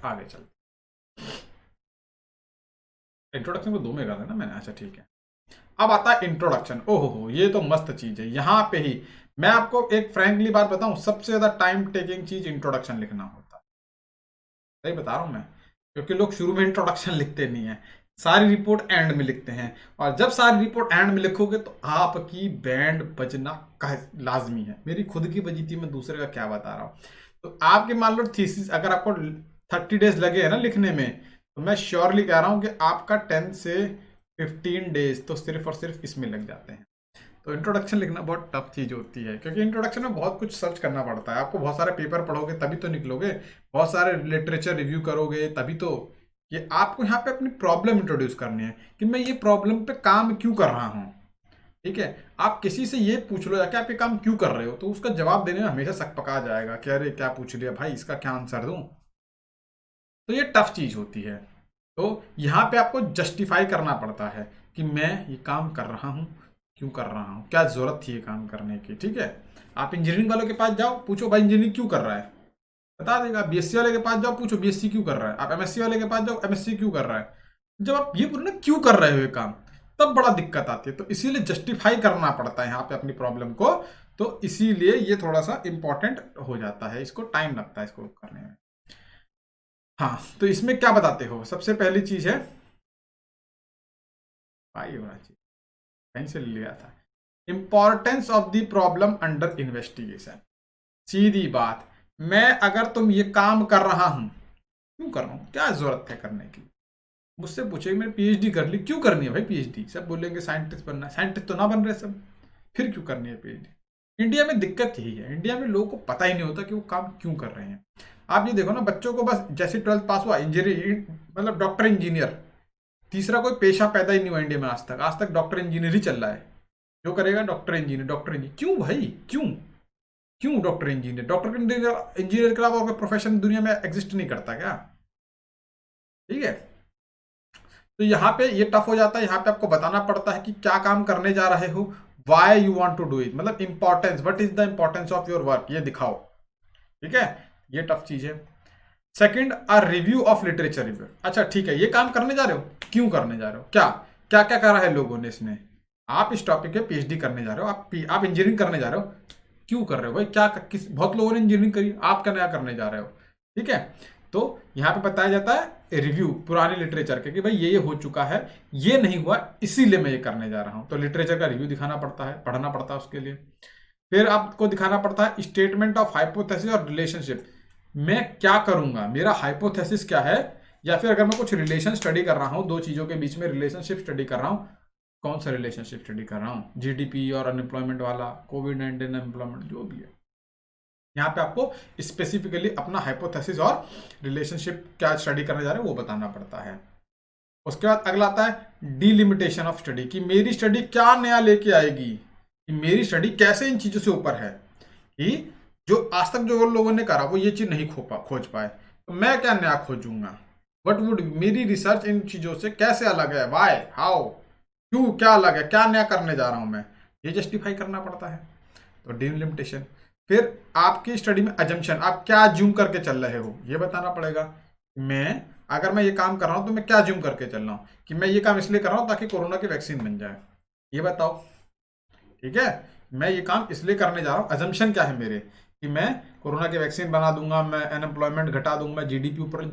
आगे चलते, इंट्रोडक्शन को 2 में कर देना मैंने, अच्छा ठीक है। अब आता है इंट्रोडक्शन। ओहो, ये तो मस्त चीज है। यहां पे ही मैं आपको एक फ्रैंकली बात बताऊं, सबसे ज्यादा टाइम टेकिंग चीज इंट्रोडक्शन लिखना होता है। सही बता रहा हूं मैं, क्योंकि लोग शुरू में इंट्रोडक्शन लिखते नहीं है, सारी रिपोर्ट एंड में लिखते हैं। और जब सारी रिपोर्ट एंड में लिखोगे तो आपकी बैंड बजना का लाजमी है। मेरी खुद की बजी थी, मैं दूसरे का क्या बता रहा हूं। तो आपके मान लो थीसिस अगर आपको 30 डेज लगे हैं ना लिखने में, तो मैं श्योरली कह रहा हूं कि आपका 10 से 15 डेज तो सिर्फ और सिर्फ इसमें लग जाते हैं। तो इंट्रोडक्शन लिखना बहुत टफ चीज़ होती है, क्योंकि इंट्रोडक्शन में बहुत कुछ सर्च करना पड़ता है। आपको बहुत सारे पेपर पढ़ोगे तभी तो निकलोगे, बहुत सारे लिटरेचर रिव्यू करोगे तभी तो। ये आपको यहाँ पे अपनी प्रॉब्लम इंट्रोड्यूस करनी है कि मैं ये प्रॉब्लम पे काम क्यों कर रहा हूँ। ठीक है, आप किसी से ये पूछ लो जाके आप ये काम क्यों कर रहे हो, तो उसका जवाब देने में हमेशा शक पका जाएगा कि अरे क्या पूछ लिया भाई, इसका क्या आंसर दूं। तो ये टफ चीज होती है। तो यहाँ पे आपको जस्टिफाई करना पड़ता है कि मैं ये काम कर रहा हूँ, क्यों कर रहा हूँ, क्या जरूरत थी ये काम करने की। ठीक है, आप इंजीनियरिंग वालों के पास जाओ, पूछो भाई इंजीनियरिंग क्यों कर रहा है, बता देगा। बीएससी वाले के पास जाओ, पूछो बीएससी क्यों कर रहा है। आप एमएससी वाले के पास जाओ, एमएससी क्यों कर रहा है। जब आप ये बोलो ना क्यों कर रहे हो ये काम, तब बड़ा दिक्कत आती है। तो इसीलिए जस्टिफाई करना पड़ता है यहाँ पे अपनी प्रॉब्लम को। तो इसीलिए ये थोड़ा सा इंपॉर्टेंट हो जाता है, इसको टाइम लगता है इसको करने में। हाँ, तो इसमें क्या बताते हो, सबसे पहली चीज है भाई होना चाहिए, कहीं से लिया था, importance of the problem under investigation. सीधी बात, मैं अगर तुम ये काम कर रहा हूं, क्यों कर रहा हूं, क्या जरूरत है करने की। मुझसे पूछेगी मैंने पीएचडी कर ली, क्यों करनी है भाई पीएचडी, सब बोलेंगे साइंटिस्ट बनना है, साइंटिस्ट तो ना बन रहे सब, फिर क्यों करनी है पीएचडी। इंडिया में दिक्कत यही है, इंडिया में लोगों को पता ही नहीं होता कि वो काम क्यों कर रहे हैं। आप ये देखो ना, बच्चों को बस जैसे 12th पास हुआ इंजीनियर, मतलब डॉक्टर इंजीनियर, तीसरा कोई पेशा पैदा ही नहीं हुआ इंडिया में आज तक डॉक्टर इंजीनियर ही चल रहा है। जो करेगा डॉक्टर इंजीनियर, डॉक्टर इंजीनियर, क्यों भाई क्यों, क्यों डॉक्टर इंजीनियर, डॉक्टर इंजीनियर के अलावा और कोई प्रोफेशन दुनिया में एग्जिस्ट नहीं करता क्या। ठीक है, तो यहाँ पे ये टफ हो जाता है, यहाँ पे आपको बताना पड़ता है कि क्या काम करने जा रहे हो, why you want to do it, मतलब importance, what is the importance of your work, ये दिखाओ। ठीक है, ये टफ चीज है। Second, a review of literature review. अच्छा ठीक है, ये काम करने जा रहे हो, क्यों करने जा रहे हो, क्या क्या क्या करा है लोगों ने इसमें। आप इस टॉपिक पे पीएचडी करने जा रहे हो, आप इंजीनियरिंग करने जा रहे हो, क्यों कर रहे हो भाई, क्या किस, बहुत लोगों ने इंजीनियरिंग करी, आप क्या नया करने जा रहे हो। ठीक है, तो यहाँ पे बताया जाता है रिव्यू पुराने लिटरेचर के कि भाई ये हो चुका है, ये नहीं हुआ, इसीलिए मैं ये करने जा रहा हूँ। तो लिटरेचर का रिव्यू दिखाना पड़ता है, पढ़ना पड़ता है उसके लिए। फिर आपको दिखाना पड़ता है स्टेटमेंट ऑफ हाइपोथेसिस और रिलेशनशिप, मैं क्या करूंगा, मेरा हाइपोथेसिस क्या है, या फिर अगर मैं कुछ रिलेशन स्टडी कर रहा हूँ, दो चीजों के बीच में रिलेशनशिप स्टडी कर रहा हूँ, कौन सा रिलेशनशिप स्टडी कर रहा हूँ, जीडीपी और अनएम्प्लॉयमेंट वाला, कोविड-19 अनएम्प्लॉयमेंट, जो भी है। यहाँ पे आपको स्पेसिफिकली अपना हाइपोथेसिस और रिलेशनशिप क्या स्टडी करने जा रहे हैं वो बताना पड़ता है। उसके बाद अगला आता है डिलिमिटेशन ऑफ स्टडी, कि मेरी स्टडी क्या नया लेके आएगी, कि मेरी स्टडी कैसे इन चीजों से ऊपर है, कि जो आज तक जो लोगों ने करा वो ये चीज नहीं खोज पाए, तो मैं क्या नया खोजूंगा। वट वुड मेरी रिसर्च इन चीजों से कैसे अलग है, वाई हाउ, क्यों, क्या अलग है, क्या नया करने जा रहा हूं मैं, ये जस्टिफाई करना पड़ता है। तो डिलिमिटेशन। फिर आपकी स्टडी में अजम्पशन, आप क्या ज्यूम करके चल रहे हो, ये बताना पड़ेगा। अगर मैं ये काम कर रहा हूं तो मैं क्या ज्यूम करके चल रहा हूं, कि मैं ये काम इसलिए कर रहा हूं ताकि कोरोना की वैक्सीन बन जाए, ये बताओ। ठीक है, मैं ये काम इसलिए करने जा रहा हूं, अजम्पशन क्या है मेरे, कि मैं कोरोना की वैक्सीन बना दूंगा, मैं अनएम्प्लॉयमेंट घटा दूंगा, जीडीपी ऊपर,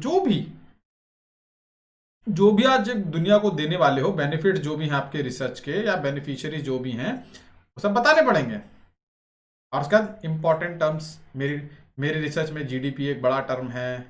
जो भी आज दुनिया को देने वाले हो बेनिफिट, जो भी हैं आपके रिसर्च के या बेनिफिशियरी जो भी हैं, वो सब बताने पड़ेंगे। और उसके बाद इंपॉर्टेंट टर्म्स, मेरी रिसर्च में जीडीपी एक बड़ा टर्म है,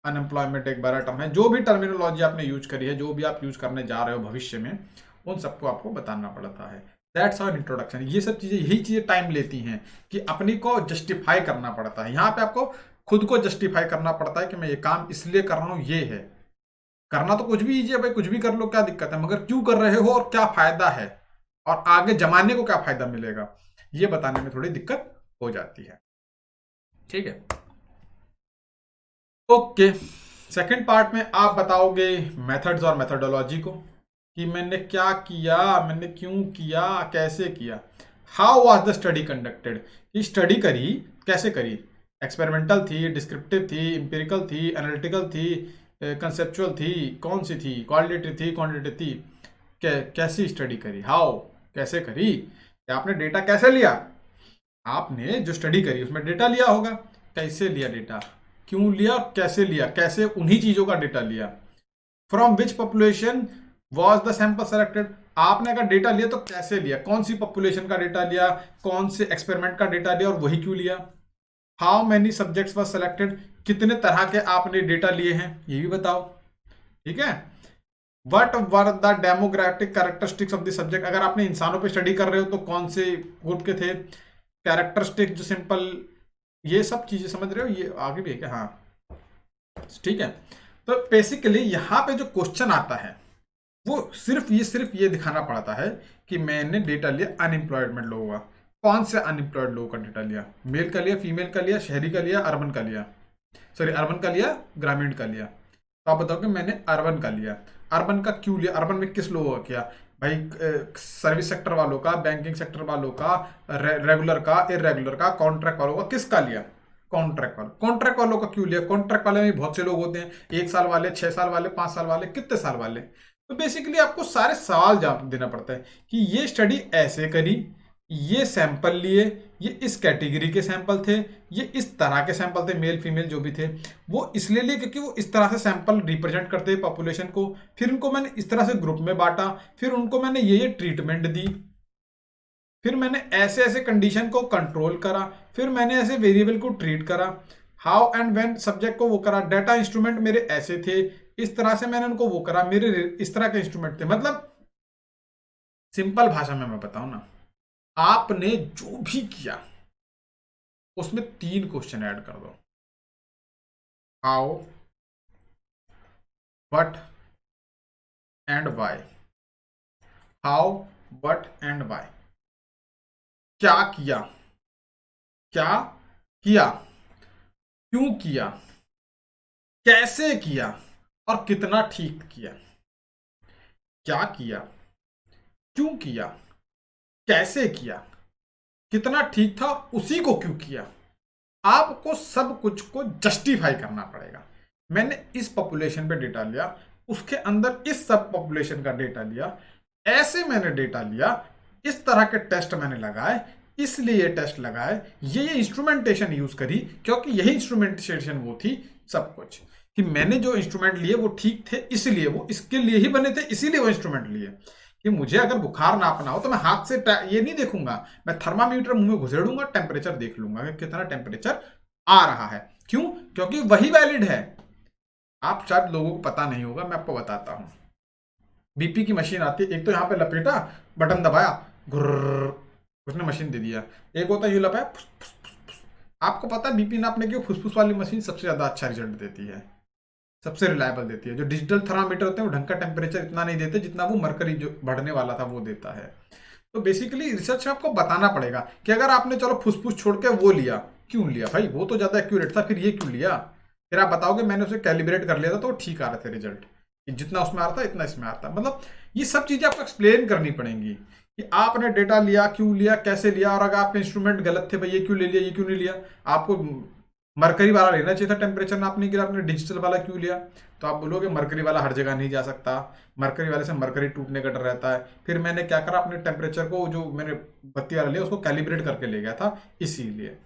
अनएम्प्लॉयमेंट एक बड़ा टर्म है, जो भी टर्मिनोलॉजी आपने यूज करी है, जो भी आप यूज करने जा रहे हो भविष्य में, उन सबको आपको बताना पड़ता है। That's our introduction. ये सब चीजें, यही चीजें टाइम लेती हैं कि अपनी को जस्टिफाई करना पड़ता है। यहाँ पे आपको खुद को जस्टिफाई करना पड़ता है कि मैं ये काम इसलिए कर रहा हूँ, ये है। करना तो कुछ भी ईजी है भाई, कुछ भी कर लो, क्या दिक्कत है, मगर क्यों कर रहे हो और क्या फायदा है और आगे जमाने को क्या फायदा मिलेगा, ये बताने में थोड़ी दिक्कत हो जाती है। ठीक है, ओके। सेकंड पार्ट में आप बताओगे मेथड्स और मेथोडोलॉजी को, कि मैंने क्या किया, मैंने क्यों किया, कैसे किया। How was the study conducted, कि स्टडी करी कैसे करी, एक्सपेरिमेंटल थी, डिस्क्रिप्टिव थी, इंपेरिकल थी, एनालिटिकल थी, कंसेप्चुअल थी, कौन सी थी, क्वालिटेटिव थी, क्वांटिटेटिव थी, कैसी स्टडी करी, हाउ कैसे करी, कि आपने डेटा कैसे लिया, आपने जो स्टडी करी उसमें डेटा लिया होगा, कैसे लिया डेटा, क्यों लिया, कैसे लिया, कैसे उन्हीं चीजों का डेटा लिया, from which population was the sample selected, आपने अगर डेटा लिया तो कैसे लिया, कौन सी पॉपुलेशन का डेटा लिया, कौन से एक्सपेरिमेंट का डेटा लिया और वही क्यों लिया, how many subjects were selected, कितने तरह के आपने डेटा लिए हैं ये भी बताओ। ठीक है, what were the demographic characteristics of the subject, अगर आपने इंसानों पे स्टडी कर रहे हो तो कौन से ग्रुप के थे, कैरेक्टरिस्टिक जो सिंपल, ये सब चीजें समझ रहे हो, ये आगे भी है क्या, हाँ ठीक है। तो बेसिकली यहाँ पे जो क्वेश्चन आता है वो सिर्फ ये दिखाना पड़ता है कि मैंने डेटा लिया अनएम्प्लॉयमेंट लोगों का, कौन से अनएम्प्लॉयड लोगों का डेटा लिया, मेल का लिया, फीमेल का लिया, शहरी का लिया, अर्बन का लिया, सॉरी अर्बन का लिया, ग्रामीण का लिया, तो आप बताओ कि मैंने अर्बन का लिया, अर्बन का क्यों लिया, अर्बन में किस लोगों का किया भाई, सर्विस सेक्टर वालों का, बैंकिंग सेक्टर वालों का, रेगुलर का, इरेगुलर का, कॉन्ट्रैक्ट वालों का, किसका लिया, कॉन्ट्रैक्ट वालों का क्यों लिया, कॉन्ट्रैक्ट वाले में बहुत से लोग होते हैं, 1 साल वाले, 6 साल वाले, 5 साल वाले, कितने साल वाले, तो बेसिकली आपको सारे सवाल जवाब देना पड़ता है कि ये स्टडी ऐसे करी, ये सैंपल लिए, ये इस कैटेगरी के सैंपल थे, ये इस तरह के सैंपल थे, मेल फीमेल जो भी थे, वो इसलिए लिए क्योंकि वो इस तरह से सैंपल रिप्रेजेंट करते हैं पॉपुलेशन को, फिर उनको मैंने इस तरह से ग्रुप में बांटा, फिर उनको मैंने ये ट्रीटमेंट दी, फिर मैंने ऐसे ऐसे कंडीशन को कंट्रोल करा, फिर मैंने ऐसे वेरिएबल को ट्रीट करा, हाउ एंड व्हेन सब्जेक्ट को वो करा, डाटा इंस्ट्रूमेंट मेरे ऐसे थे, इस तरह से मैंने उनको वो करा, मेरे इस तरह के इंस्ट्रूमेंट थे, मतलब सिंपल भाषा में मैं बताऊं ना, आपने जो भी किया उसमें 3 क्वेश्चन ऐड कर दो, how, what and why, how, what and why, क्या किया, क्या किया, क्यों किया, कैसे किया और कितना ठीक किया, क्या किया, क्यों किया, कैसे किया, कितना ठीक था और उसी को क्यों किया, आपको सब कुछ को जस्टिफाई करना पड़ेगा। मैंने इस पॉपुलेशन पे डेटा लिया, उसके अंदर इस सब पॉपुलेशन का डेटा लिया, ऐसे मैंने डेटा लिया, इस तरह के टेस्ट मैंने लगाए, इसलिए ये टेस्ट लगाए, ये इंस्ट्रूमेंटेशन यूज करी, क्योंकि यही इंस्ट्रूमेंटेशन वो थी, सब कुछ कि मैंने जो इंस्ट्रूमेंट लिए वो ठीक थे, इसलिए वो इसके लिए ही बने थे, इसीलिए वो इंस्ट्रूमेंट लिए। कि मुझे अगर बुखार नापना हो तो मैं हाथ से ये नहीं देखूंगा, मैं थर्मामीटर मुंह में घुसेड़ूंगा, टेम्परेचर देख लूंगा कि कितना टेम्परेचर आ रहा है, क्यों, क्योंकि वही वैलिड है। आप शायद लोगों को पता नहीं होगा, मैं आपको बताता हूं, बीपी की मशीन आती है, एक तो यहां पे लपेटा, बटन दबाया, घुर्र, उसने मशीन दे दिया, एक होता है यूं लगाया, फुस, फुस, फुस, फुस। आपको पता है बीपी नापने की फुसफुस वाली मशीन सबसे ज्यादा अच्छा रिजल्ट देती है, सबसे रिलायबल देती है। जो डिजिटल थर्मामीटर होते हैं वो ढंग का टेम्परेचर इतना नहीं देते जितना वो मरकरी जो बढ़ने वाला था वो देता है। तो बेसिकली रिसर्च में आपको बताना पड़ेगा कि अगर आपने चलो फुसफुस छोड़ के वो लिया, क्यों लिया भाई, वो तो ज्यादा एक्यूरेट था, फिर ये क्यों लिया, फिर आप बताओगे मैंने उसे कैलिब्रेट कर लिया था तो ठीक आ रहे थे रिजल्ट, जितना उसमें आ रहा था इतना इसमें आ रहा था। मतलब ये सब चीजें आपको एक्सप्लेन करनी पड़ेंगी कि आपने डेटा लिया, क्यों लिया, कैसे लिया, और अगर आपके इंस्ट्रूमेंट गलत थे भाई, ये क्यों ले लिया, ये क्यों नहीं लिया, आपको मरकरी वाला लेना चाहिए था टेम्परेचर नापने के लिए, आपने डिजिटल वाला क्यों लिया। तो आप बोलोगे मरकरी वाला हर जगह नहीं जा सकता, मरकरी वाले से मरकरी टूटने का डर रहता है। फिर मैंने क्या करा, अपने टेम्परेचर को जो मैंने बत्ती वाला लिया उसको कैलिब्रेट करके ले गया था। इसीलिए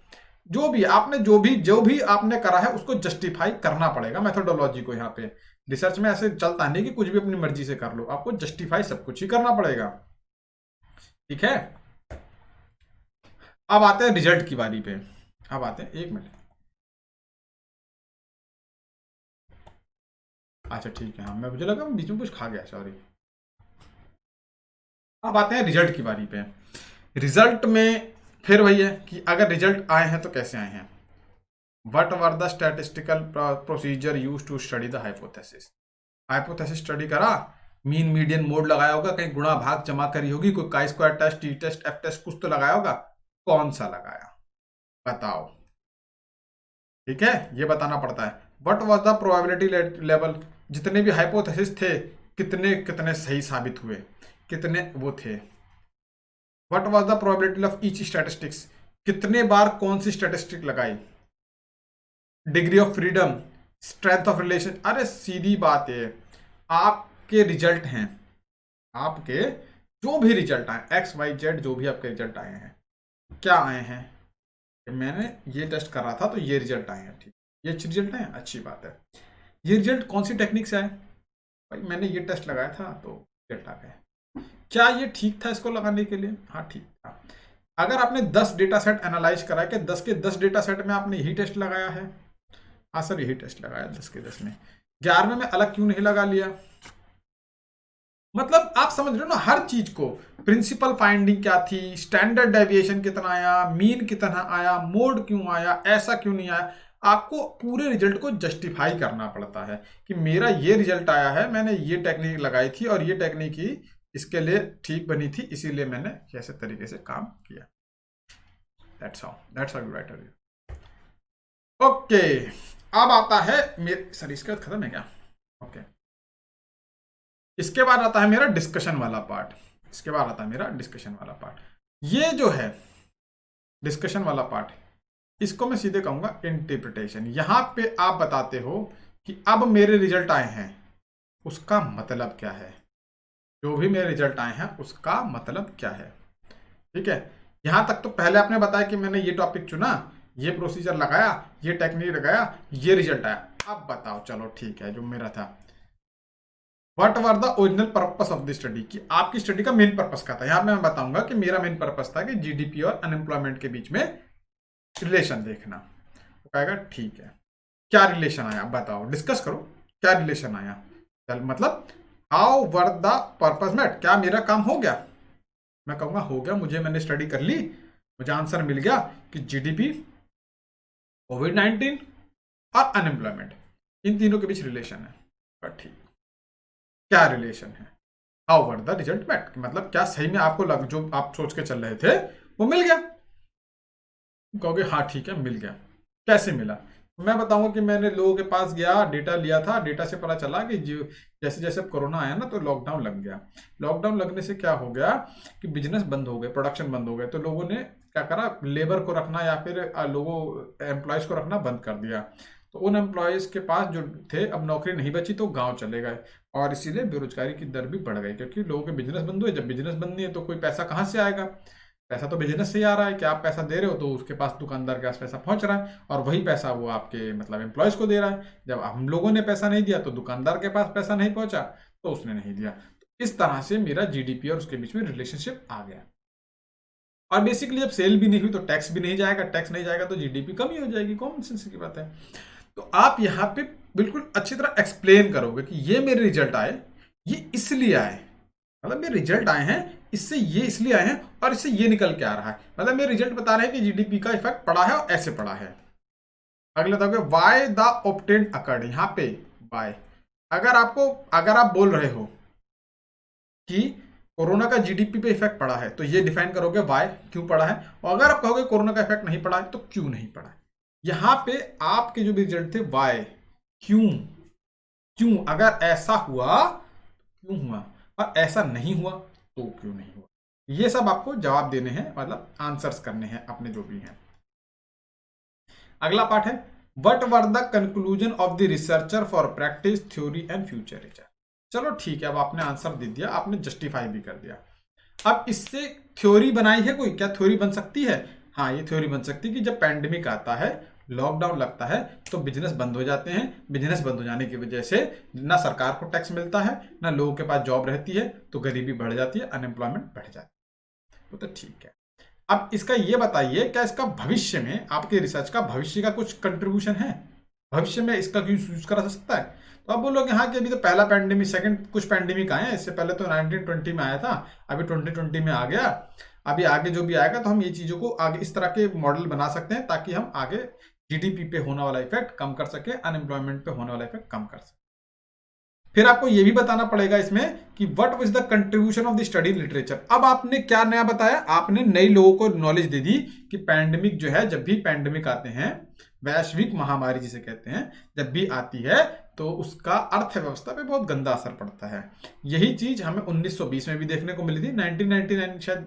जो भी आपने जो भी आपने करा है उसको जस्टिफाई करना पड़ेगा मेथोडोलॉजी को। यहाँ पे रिसर्च में ऐसे चलता नहीं कि कुछ भी अपनी मर्जी से कर लो, आपको जस्टिफाई सब कुछ ही करना पड़ेगा। ठीक है, अब आते हैं रिजल्ट की बारी पे। अब आते हैं, एक मिनट, अच्छा ठीक है, हाँ मैं, मुझे लगा मैं बीच में कुछ खा गया, सॉरी। अब आते हैं रिजल्ट की बारी पे। रिजल्ट में फिर वही है कि अगर रिजल्ट आए हैं तो कैसे आए हैं, what were the statistical procedure use to study the hypothesis. Hypothesis study करा, मीन मीडियन मोड लगाया होगा, कहीं गुणा भाग जमा करी होगी, कोई chi square test, T test, F test कुछ तो लगाया होगा। कौन सा लगाया बताओ। ठीक है, ये बताना पड़ता है। What was the probability level, जितने भी हाइपोथेसिस थे कितने कितने सही साबित हुए, कितने वो थे। What was the probability of each statistics, कितने बार कौन सी स्टैटिस्टिक लगाई। Degree of freedom, strength of relation. अरे सीधी बात है, आपके रिजल्ट हैं, आपके जो भी रिजल्ट आए, एक्स वाई जेड जो भी आपके रिजल्ट आए हैं, क्या आए हैं, मैंने ये टेस्ट कर रहा था तो ये रिजल्ट आए हैं। ठीक, ये अच्छे रिजल्ट आए, अच्छी बात है। ये रिजल्ट कौन सी टेक्निक से आए, भाई मैंने ये टेस्ट लगाया था तो रिजल्ट आ गए। क्या ये ठीक था इसको लगाने के लिए, हाँ ठीक था। अगर आपने 10 डेटा सेट एनालाइज करा कि 10 के 10 डेटा सेट में आपने यही टेस्ट लगाया है, हाँ सर यही टेस्ट लगाया 10 के 10 में, 11वें में अलग क्यों नहीं लगा लिया। मतलब आप समझ रहे हो ना हर चीज को, प्रिंसिपल फाइंडिंग क्या थी, स्टैंडर्ड डेविएशन कितना आया, मीन कितना आया, मोड क्यों आया, ऐसा क्यों नहीं आया। आपको पूरे रिजल्ट को जस्टिफाई करना पड़ता है कि मेरा ये रिजल्ट आया है, मैंने ये टेक्निक लगाई थी और ये टेक्निक ही इसके लिए ठीक बनी थी, इसीलिए मैंने ऐसे तरीके से काम किया। That's how you right a review. Okay, अब आता है मेरे सर इसके बाद खत्म है क्या, ओके इसके बाद आता है मेरा डिस्कशन वाला पार्ट। इसके बाद आता है मेरा डिस्कशन वाला पार्ट। ये जो है डिस्कशन वाला पार्ट, इसको मैं सीधे कहूंगा इंटरप्रिटेशन। यहां पे आप बताते हो कि अब मेरे रिजल्ट आए हैं उसका मतलब क्या है, जो भी मेरे रिजल्ट आए हैं उसका मतलब क्या है। ठीक है, यहां तक तो पहले आपने बताया कि मैंने ये टॉपिक चुना, ये प्रोसीजर लगाया, ये टेक्निक लगाया, ये रिजल्ट आया। अब बताओ, चलो ठीक है, जो मेरा था what were the original purpose of the study, कि आपकी स्टडी का मेन पर्पस क्या था। यहां पे मैं बताऊंगा कि मेरा मेन पर्पस था कि जीडीपी और अनएम्प्लॉयमेंट के बीच में रिलेशन देखना। तो कहेगा ठीक है, क्या रिलेशन आया बताओ, डिस्कस करो क्या रिलेशन आया। चल मतलब how were the purpose met, क्या मेरा काम हो गया। मैं कहूंगा हो गया, मैंने स्टडी कर ली, मुझे आंसर मिल गया कि जीडीपी, कोविड-19 और अनएम्प्लॉयमेंट, इन तीनों के बीच रिलेशन है। पर ठीक, क्या रिलेशन है, how were the result met, मतलब क्या सही में आपको जो आप सोच के चल रहे थे वो मिल गया। कहोगे हाँ ठीक है मिल गया, कैसे मिला। मैं बताऊंगा कि मैंने लोगों के पास गया, डेटा लिया था, डेटा से पता चला कि जैसे जैसे कोरोना आया ना तो लॉकडाउन लग गया। लॉकडाउन लगने से क्या हो गया कि बिजनेस बंद हो गए, प्रोडक्शन बंद हो गए, तो लोगों ने क्या करा, लेबर को रखना या फिर लोगों एम्प्लॉयज को रखना बंद कर दिया। तो उन एम्प्लॉयज के पास जो थे अब नौकरी नहीं बची तो गाँव चले गए, और इसीलिए बेरोजगारी की दर भी बढ़ गई, क्योंकि लोगों के बिजनेस बंद हुए। जब बिजनेस बंद नहीं है तो कोई पैसा कहाँ से आएगा, पैसा तो बिजनेस से ही आ रहा है कि आप पैसा दे रहे हो तो उसके पास, दुकानदार के पास पैसा पहुंच रहा है, और वही पैसा वो आपके मतलब एम्प्लॉयज को दे रहा है। जब हम लोगों ने पैसा नहीं दिया तो दुकानदार के पास पैसा नहीं पहुंचा तो उसने नहीं दिया। तो इस तरह से मेरा जीडीपी और उसके बीच में रिलेशनशिप आ गया। और बेसिकली जब सेल भी नहीं हुई तो टैक्स भी नहीं जाएगा, टैक्स नहीं जाएगा तो जीडीपी कम ही हो जाएगी, कॉमन सेंस की बात है। तो आप यहाँ पे बिल्कुल अच्छी तरह एक्सप्लेन करोगे कि ये मेरे रिजल्ट आए, ये इसलिए आए, मतलब मेरे रिजल्ट आए हैं इससे, ये इसलिए आए हैं और इससे ये निकल के आ रहा है। मतलब मेरे रिजल्ट बता रहे हैं कि जीडीपी का इफेक्ट पड़ा है और ऐसे पड़ा है। अगले बताओगे वाई द ऑब्टेन्ड अकर्ड, यहाँ पे वाई, अगर आप बोल रहे हो कि कोरोना का जीडीपी पे इफेक्ट पड़ा है तो ये डिफाइन करोगे वाई, क्यों पड़ा है। और अगर आप कहोगे कोरोना का इफेक्ट नहीं पड़ा है तो क्यों नहीं पड़ा है। यहां पे आपके जो भी रिजल्ट थे वाई, क्यों अगर ऐसा हुआ क्यों हुआ, और ऐसा नहीं हुआ तो क्यों नहीं हुआ। ये सब आपको जवाब देने हैं, मतलब आंसर्स करने हैं अपने जो भी हैं। अगला पार्ट है what were the conclusion of the researcher for practice theory and future research. चलो ठीक है, अब आपने आंसर दे दिया, आपने जस्टिफाई भी कर दिया। अब इससे थ्योरी बनाई है कोई, क्या थ्योरी बन सकती है। हाँ ये थ्योरी बन सकती है कि जब पैंडेमिक आता है, लॉकडाउन लगता है तो बिजनेस बंद हो जाते हैं, बिजनेस बंद हो जाने की वजह से ना सरकार को टैक्स मिलता है, ना लोगों के पास जॉब रहती है, तो गरीबी बढ़ जाती है, अनएम्प्लॉयमेंट बढ़ जाती है। तो ठीक है, अब इसका ये बताइए क्या इसका भविष्य में, आपके रिसर्च का भविष्य का कुछ कंट्रीब्यूशन है, भविष्य में इसका यूज करा सकता है। तो आप बोलोगे हाँ कि अभी तो पहला पैंडेमिक, सेकंड कुछ पैंडेमिक आए हैं, इससे पहले तो 1920 में आया था, अभी 2020 में आ गया, अभी आगे जो भी आएगा तो हम ये चीज़ों को आगे इस तरह के मॉडल बना सकते हैं ताकि हम आगे जीडीपी पे होने वाला इफेक्ट कम कर सके, अनएम्प्लॉयमेंट पे होने वाला इफेक्ट कम कर सके। फिर आपको ये भी बताना पड़ेगा इसमें कि what was the contribution of the study literature. अब आपने क्या नया बताया, आपने नई लोगों को नॉलेज दे दी कि पैंडेमिक जो है, जब भी पैंडेमिक आते हैं, वैश्विक महामारी जिसे कहते हैं, जब भी आती है तो उसका अर्थव्यवस्था पे बहुत गंदा असर पड़ता है। यही चीज हमें 1920 में भी देखने को मिली थी। 1999 शायद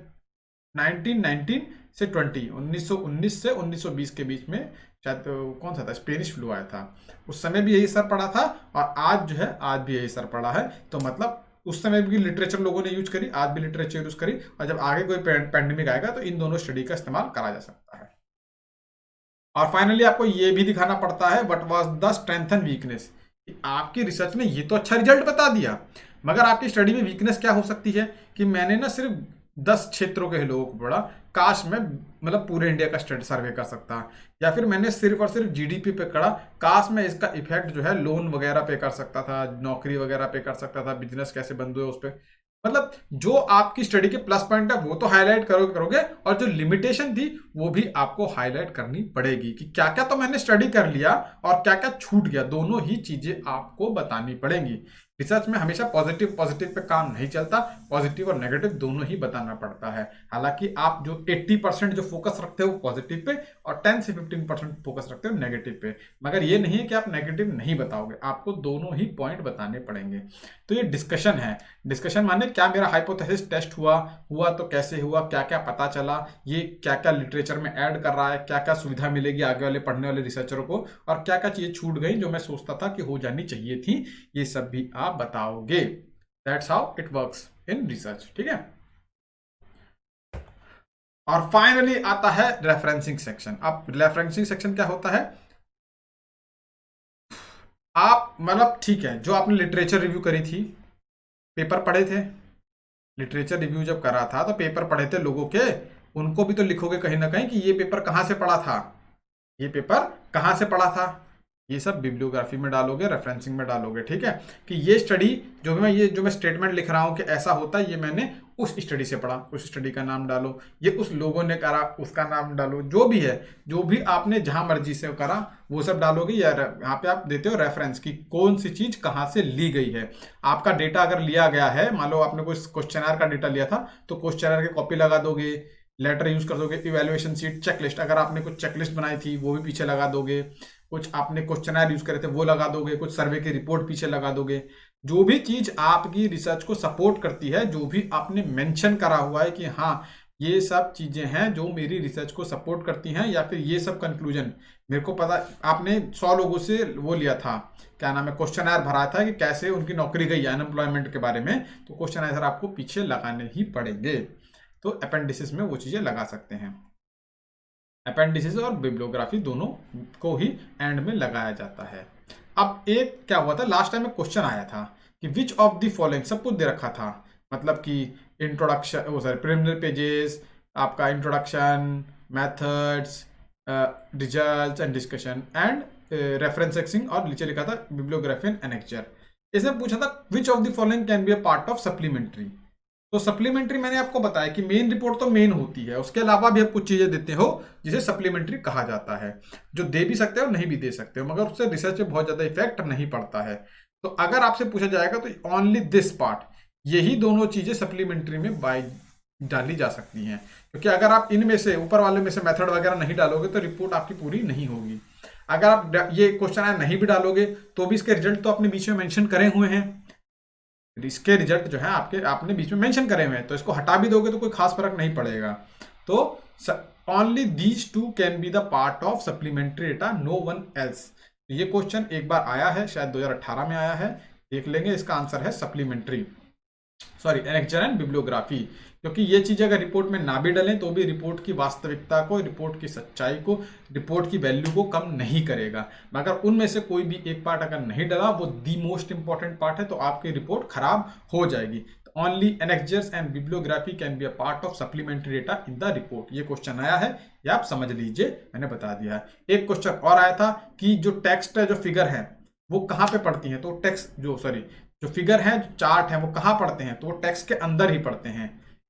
1919 से 1919 से 1920 के बीच में शायद कौन सा था, स्पेनिश फ्लू आया था, उस समय भी यही असर पड़ा था और आज जो है आज भी यही असर पड़ा है। तो मतलब उस समय भी लिटरेचर लोगों ने यूज करी, आज भी लिटरेचर यूज करी, और जब आगे कोई पैंडेमिक आएगा तो इन दोनों स्टडी का इस्तेमाल करा जा सकता है। और फाइनली आपको ये भी दिखाना पड़ता है what was the strength and weakness. आपकी रिसर्च ने ये तो अच्छा रिजल्ट बता दिया, मगर आपकी स्टडी में वीकनेस क्या हो सकती है कि मैंने ना सिर्फ 10 क्षेत्रों के लोगों को पढ़ा, काश मैं मतलब पूरे इंडिया का स्टडी सर्वे कर सकता, या फिर मैंने सिर्फ और सिर्फ जीडीपी पे करा, काश मैं इसका इफेक्ट जो है लोन वगैरह पे कर सकता था, नौकरी वगैरह पे कर सकता था, बिजनेस कैसे बंद हुए उस पर। मतलब जो आपकी स्टडी के प्लस पॉइंट है वो तो हाईलाइट करोगे, और जो लिमिटेशन थी वो भी आपको हाईलाइट करनी पड़ेगी कि क्या क्या तो मैंने स्टडी कर लिया और क्या क्या छूट गया, दोनों ही चीजें आपको बतानी पड़ेंगी। रिसर्च में हमेशा पॉजिटिव पॉजिटिव पे काम नहीं चलता, पॉजिटिव और नेगेटिव दोनों ही बताना पड़ता है। हालांकि आप जो 80% जो फोकस रखते हो पॉजिटिव पे और 10 से 15% फोकस रखते हो नेगेटिव पे, मगर ये नहीं है कि आप नेगेटिव नहीं बताओगे, आपको दोनों ही पॉइंट बताने पड़ेंगे। तो ये डिस्कशन है, डिस्कशन माने क्या मेरा हाइपोथेसिस टेस्ट हुआ तो कैसे हुआ, क्या क्या पता चला, ये क्या क्या लिटरेचर में ऐड कर रहा है, क्या क्या सुविधा मिलेगी आगे वाले पढ़ने वाले रिसर्चरों को, और क्या क्या चीजें छूट गई जो मैं सोचता था कि हो जानी चाहिए थी, ये सब भी आप बताओगे। That's how it works in research, ठीक है। और फाइनली आता है रेफरेंसिंग सेक्शन। अब रेफरेंसिंग सेक्शन क्या होता है, आप मतलब ठीक है, जो आपने लिटरेचर रिव्यू करी थी, पेपर पढ़े थे, लिटरेचर रिव्यू जब करा था तो पेपर पढ़े थे लोगों के, उनको भी तो लिखोगे कहीं ना कहीं कि ये पेपर कहां से पढ़ा था, ये पेपर कहां से पढ़ा था, ये सब बिब्लियोग्राफी में डालोगे, रेफरेंसिंग में डालोगे, ठीक है। कि ये स्टडी जो मैं स्टेटमेंट लिख रहा हूं कि ऐसा होता है, ये मैंने उस स्टडी से पढ़ा, उस स्टडी का नाम डालो, ये उस लोगों ने करा उसका नाम डालो, जो भी है, जो भी आपने जहां मर्जी से करा वो सब डालोगे। या यहाँ पे आप देते हो रेफरेंस की कौन सी चीज कहां से ली गई है। आपका डेटा अगर लिया गया है, मान लो आपने कोई क्वेश्चनर का डेटा लिया था तो क्वेश्चनर की कॉपी लगा दोगे, लेटर यूज कर दोगे, इवेल्युएशन शीट, चेकलिस्ट, अगर आपने कुछ चेकलिस्ट बनाई थी वो भी पीछे लगा दोगे, कुछ आपने क्वेश्चनर यूज करे थे वो लगा दोगे, कुछ सर्वे की रिपोर्ट पीछे लगा दोगे। जो भी चीज आपकी रिसर्च को सपोर्ट करती है, जो भी आपने मेंशन करा हुआ है कि हाँ ये सब चीजें हैं जो मेरी रिसर्च को सपोर्ट करती हैं, या फिर ये सब कंक्लूजन मेरे को पता, आपने 100 लोगों से वो लिया था, क्या नाम है, क्वेश्चनर भरा था कि कैसे उनकी नौकरी गई अनएम्प्लॉयमेंट के बारे में, तो क्वेश्चन आंसर आपको पीछे लगाने ही पड़ेंगे। तो अपेंडिसिस में वो चीजें लगा सकते हैं। अपेंडिसिस और बिब्लियोग्राफी दोनों को ही एंड में लगाया जाता है। अब एक क्या हुआ था, लास्ट टाइम में क्वेश्चन आया था कि विच ऑफ द फॉलोइंग, सब कुछ दे रखा था, मतलब कि इंट्रोडक्शन, वो सॉरी प्रिलिमिनरी पेजेस, आपका introduction, methods, results and discussion and reference section, और नीचे लिखा था बिब्लियोग्राफी एंड एनेक्चर। इसमें पूछा था which of the following can be a part of supplementary. तो सप्लीमेंट्री मैंने आपको बताया कि मेन रिपोर्ट तो मेन होती है, उसके अलावा भी आप कुछ चीजें देते हो जिसे सप्लीमेंट्री कहा जाता है, जो दे भी सकते हो नहीं भी दे सकते हो, मगर उससे रिसर्च पे बहुत ज्यादा इफेक्ट नहीं पड़ता है। तो अगर आपसे पूछा जाएगा तो ओनली दिस पार्ट, यही दोनों चीजें सप्लीमेंट्री में बाय डाली जा सकती हैं, क्योंकि अगर आप इनमें से ऊपर वाले में से मेथड वगैरह नहीं डालोगे तो रिपोर्ट आपकी पूरी नहीं होगी। अगर आप ये क्वेश्चन नहीं भी डालोगे तो भी इसके रिजल्ट तो आपने बीच में मेंशन करे हुए हैं, इसके रिजल्ट जो है आपने बीच में मेंशन करे हुए हैं, तो इसको हटा भी दोगे तो कोई खास फर्क नहीं पड़ेगा। तो only these two can be the part of supplementary data, no one else. ये क्वेश्चन एक बार आया है, शायद 2018 में आया है, देख लेंगे। इसका आंसर है supplementary, sorry annexure and bibliography, क्योंकि ये चीजें अगर रिपोर्ट में ना भी डलें तो भी रिपोर्ट की वास्तविकता को, रिपोर्ट की सच्चाई को, रिपोर्ट की वैल्यू को कम नहीं करेगा। मगर उनमें से कोई भी एक पार्ट अगर नहीं डला, वो दी मोस्ट इंपॉर्टेंट पार्ट है, तो आपकी रिपोर्ट खराब हो जाएगी। Only annexures and bibliography can be a part of supplementary data in the report. ये क्वेश्चन आया है, ये आप समझ लीजिए, मैंने बता दिया है। एक क्वेश्चन और आया था कि जो टेक्स्ट है, जो फिगर है, वो कहाँ पे पढ़ती है, तो टेक्स्ट जो फिगर है, जो चार्ट है, वो कहाँ पढ़ते हैं, तो वो टेक्स्ट के अंदर ही पढ़ते हैं,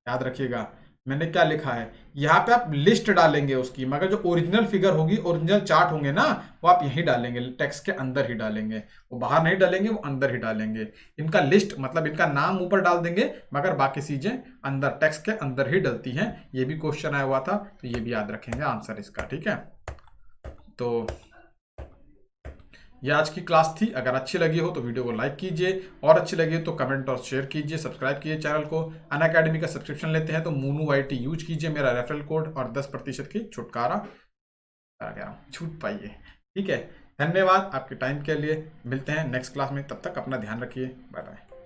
याद रखिएगा। मैंने क्या लिखा है, यहाँ पे आप लिस्ट डालेंगे उसकी, मगर जो ओरिजिनल फिगर होगी, ओरिजिनल चार्ट होंगे ना, वो आप यहीं डालेंगे, टेक्स्ट के अंदर ही डालेंगे, वो बाहर नहीं डालेंगे, वो अंदर ही डालेंगे। इनका लिस्ट मतलब इनका नाम ऊपर डाल देंगे, मगर बाकी चीजें अंदर टेक्स्ट के अंदर ही डलती हैं। ये भी क्वेश्चन आया हुआ था, तो ये भी याद रखेंगे आंसर इसका, ठीक है। तो ये आज की क्लास थी। अगर अच्छी लगी हो तो वीडियो को लाइक कीजिए, और अच्छी लगी हो तो कमेंट और शेयर कीजिए, सब्सक्राइब कीजिए चैनल को। अनअकैडमी का सब्सक्रिप्शन लेते हैं तो मूनू YT यूज कीजिए, मेरा रेफरल कोड, और 10% की छुटकारा छूट पाइए, ठीक है। धन्यवाद आपके टाइम के लिए। मिलते हैं नेक्स्ट क्लास में, तब तक अपना ध्यान रखिए। Bye bye.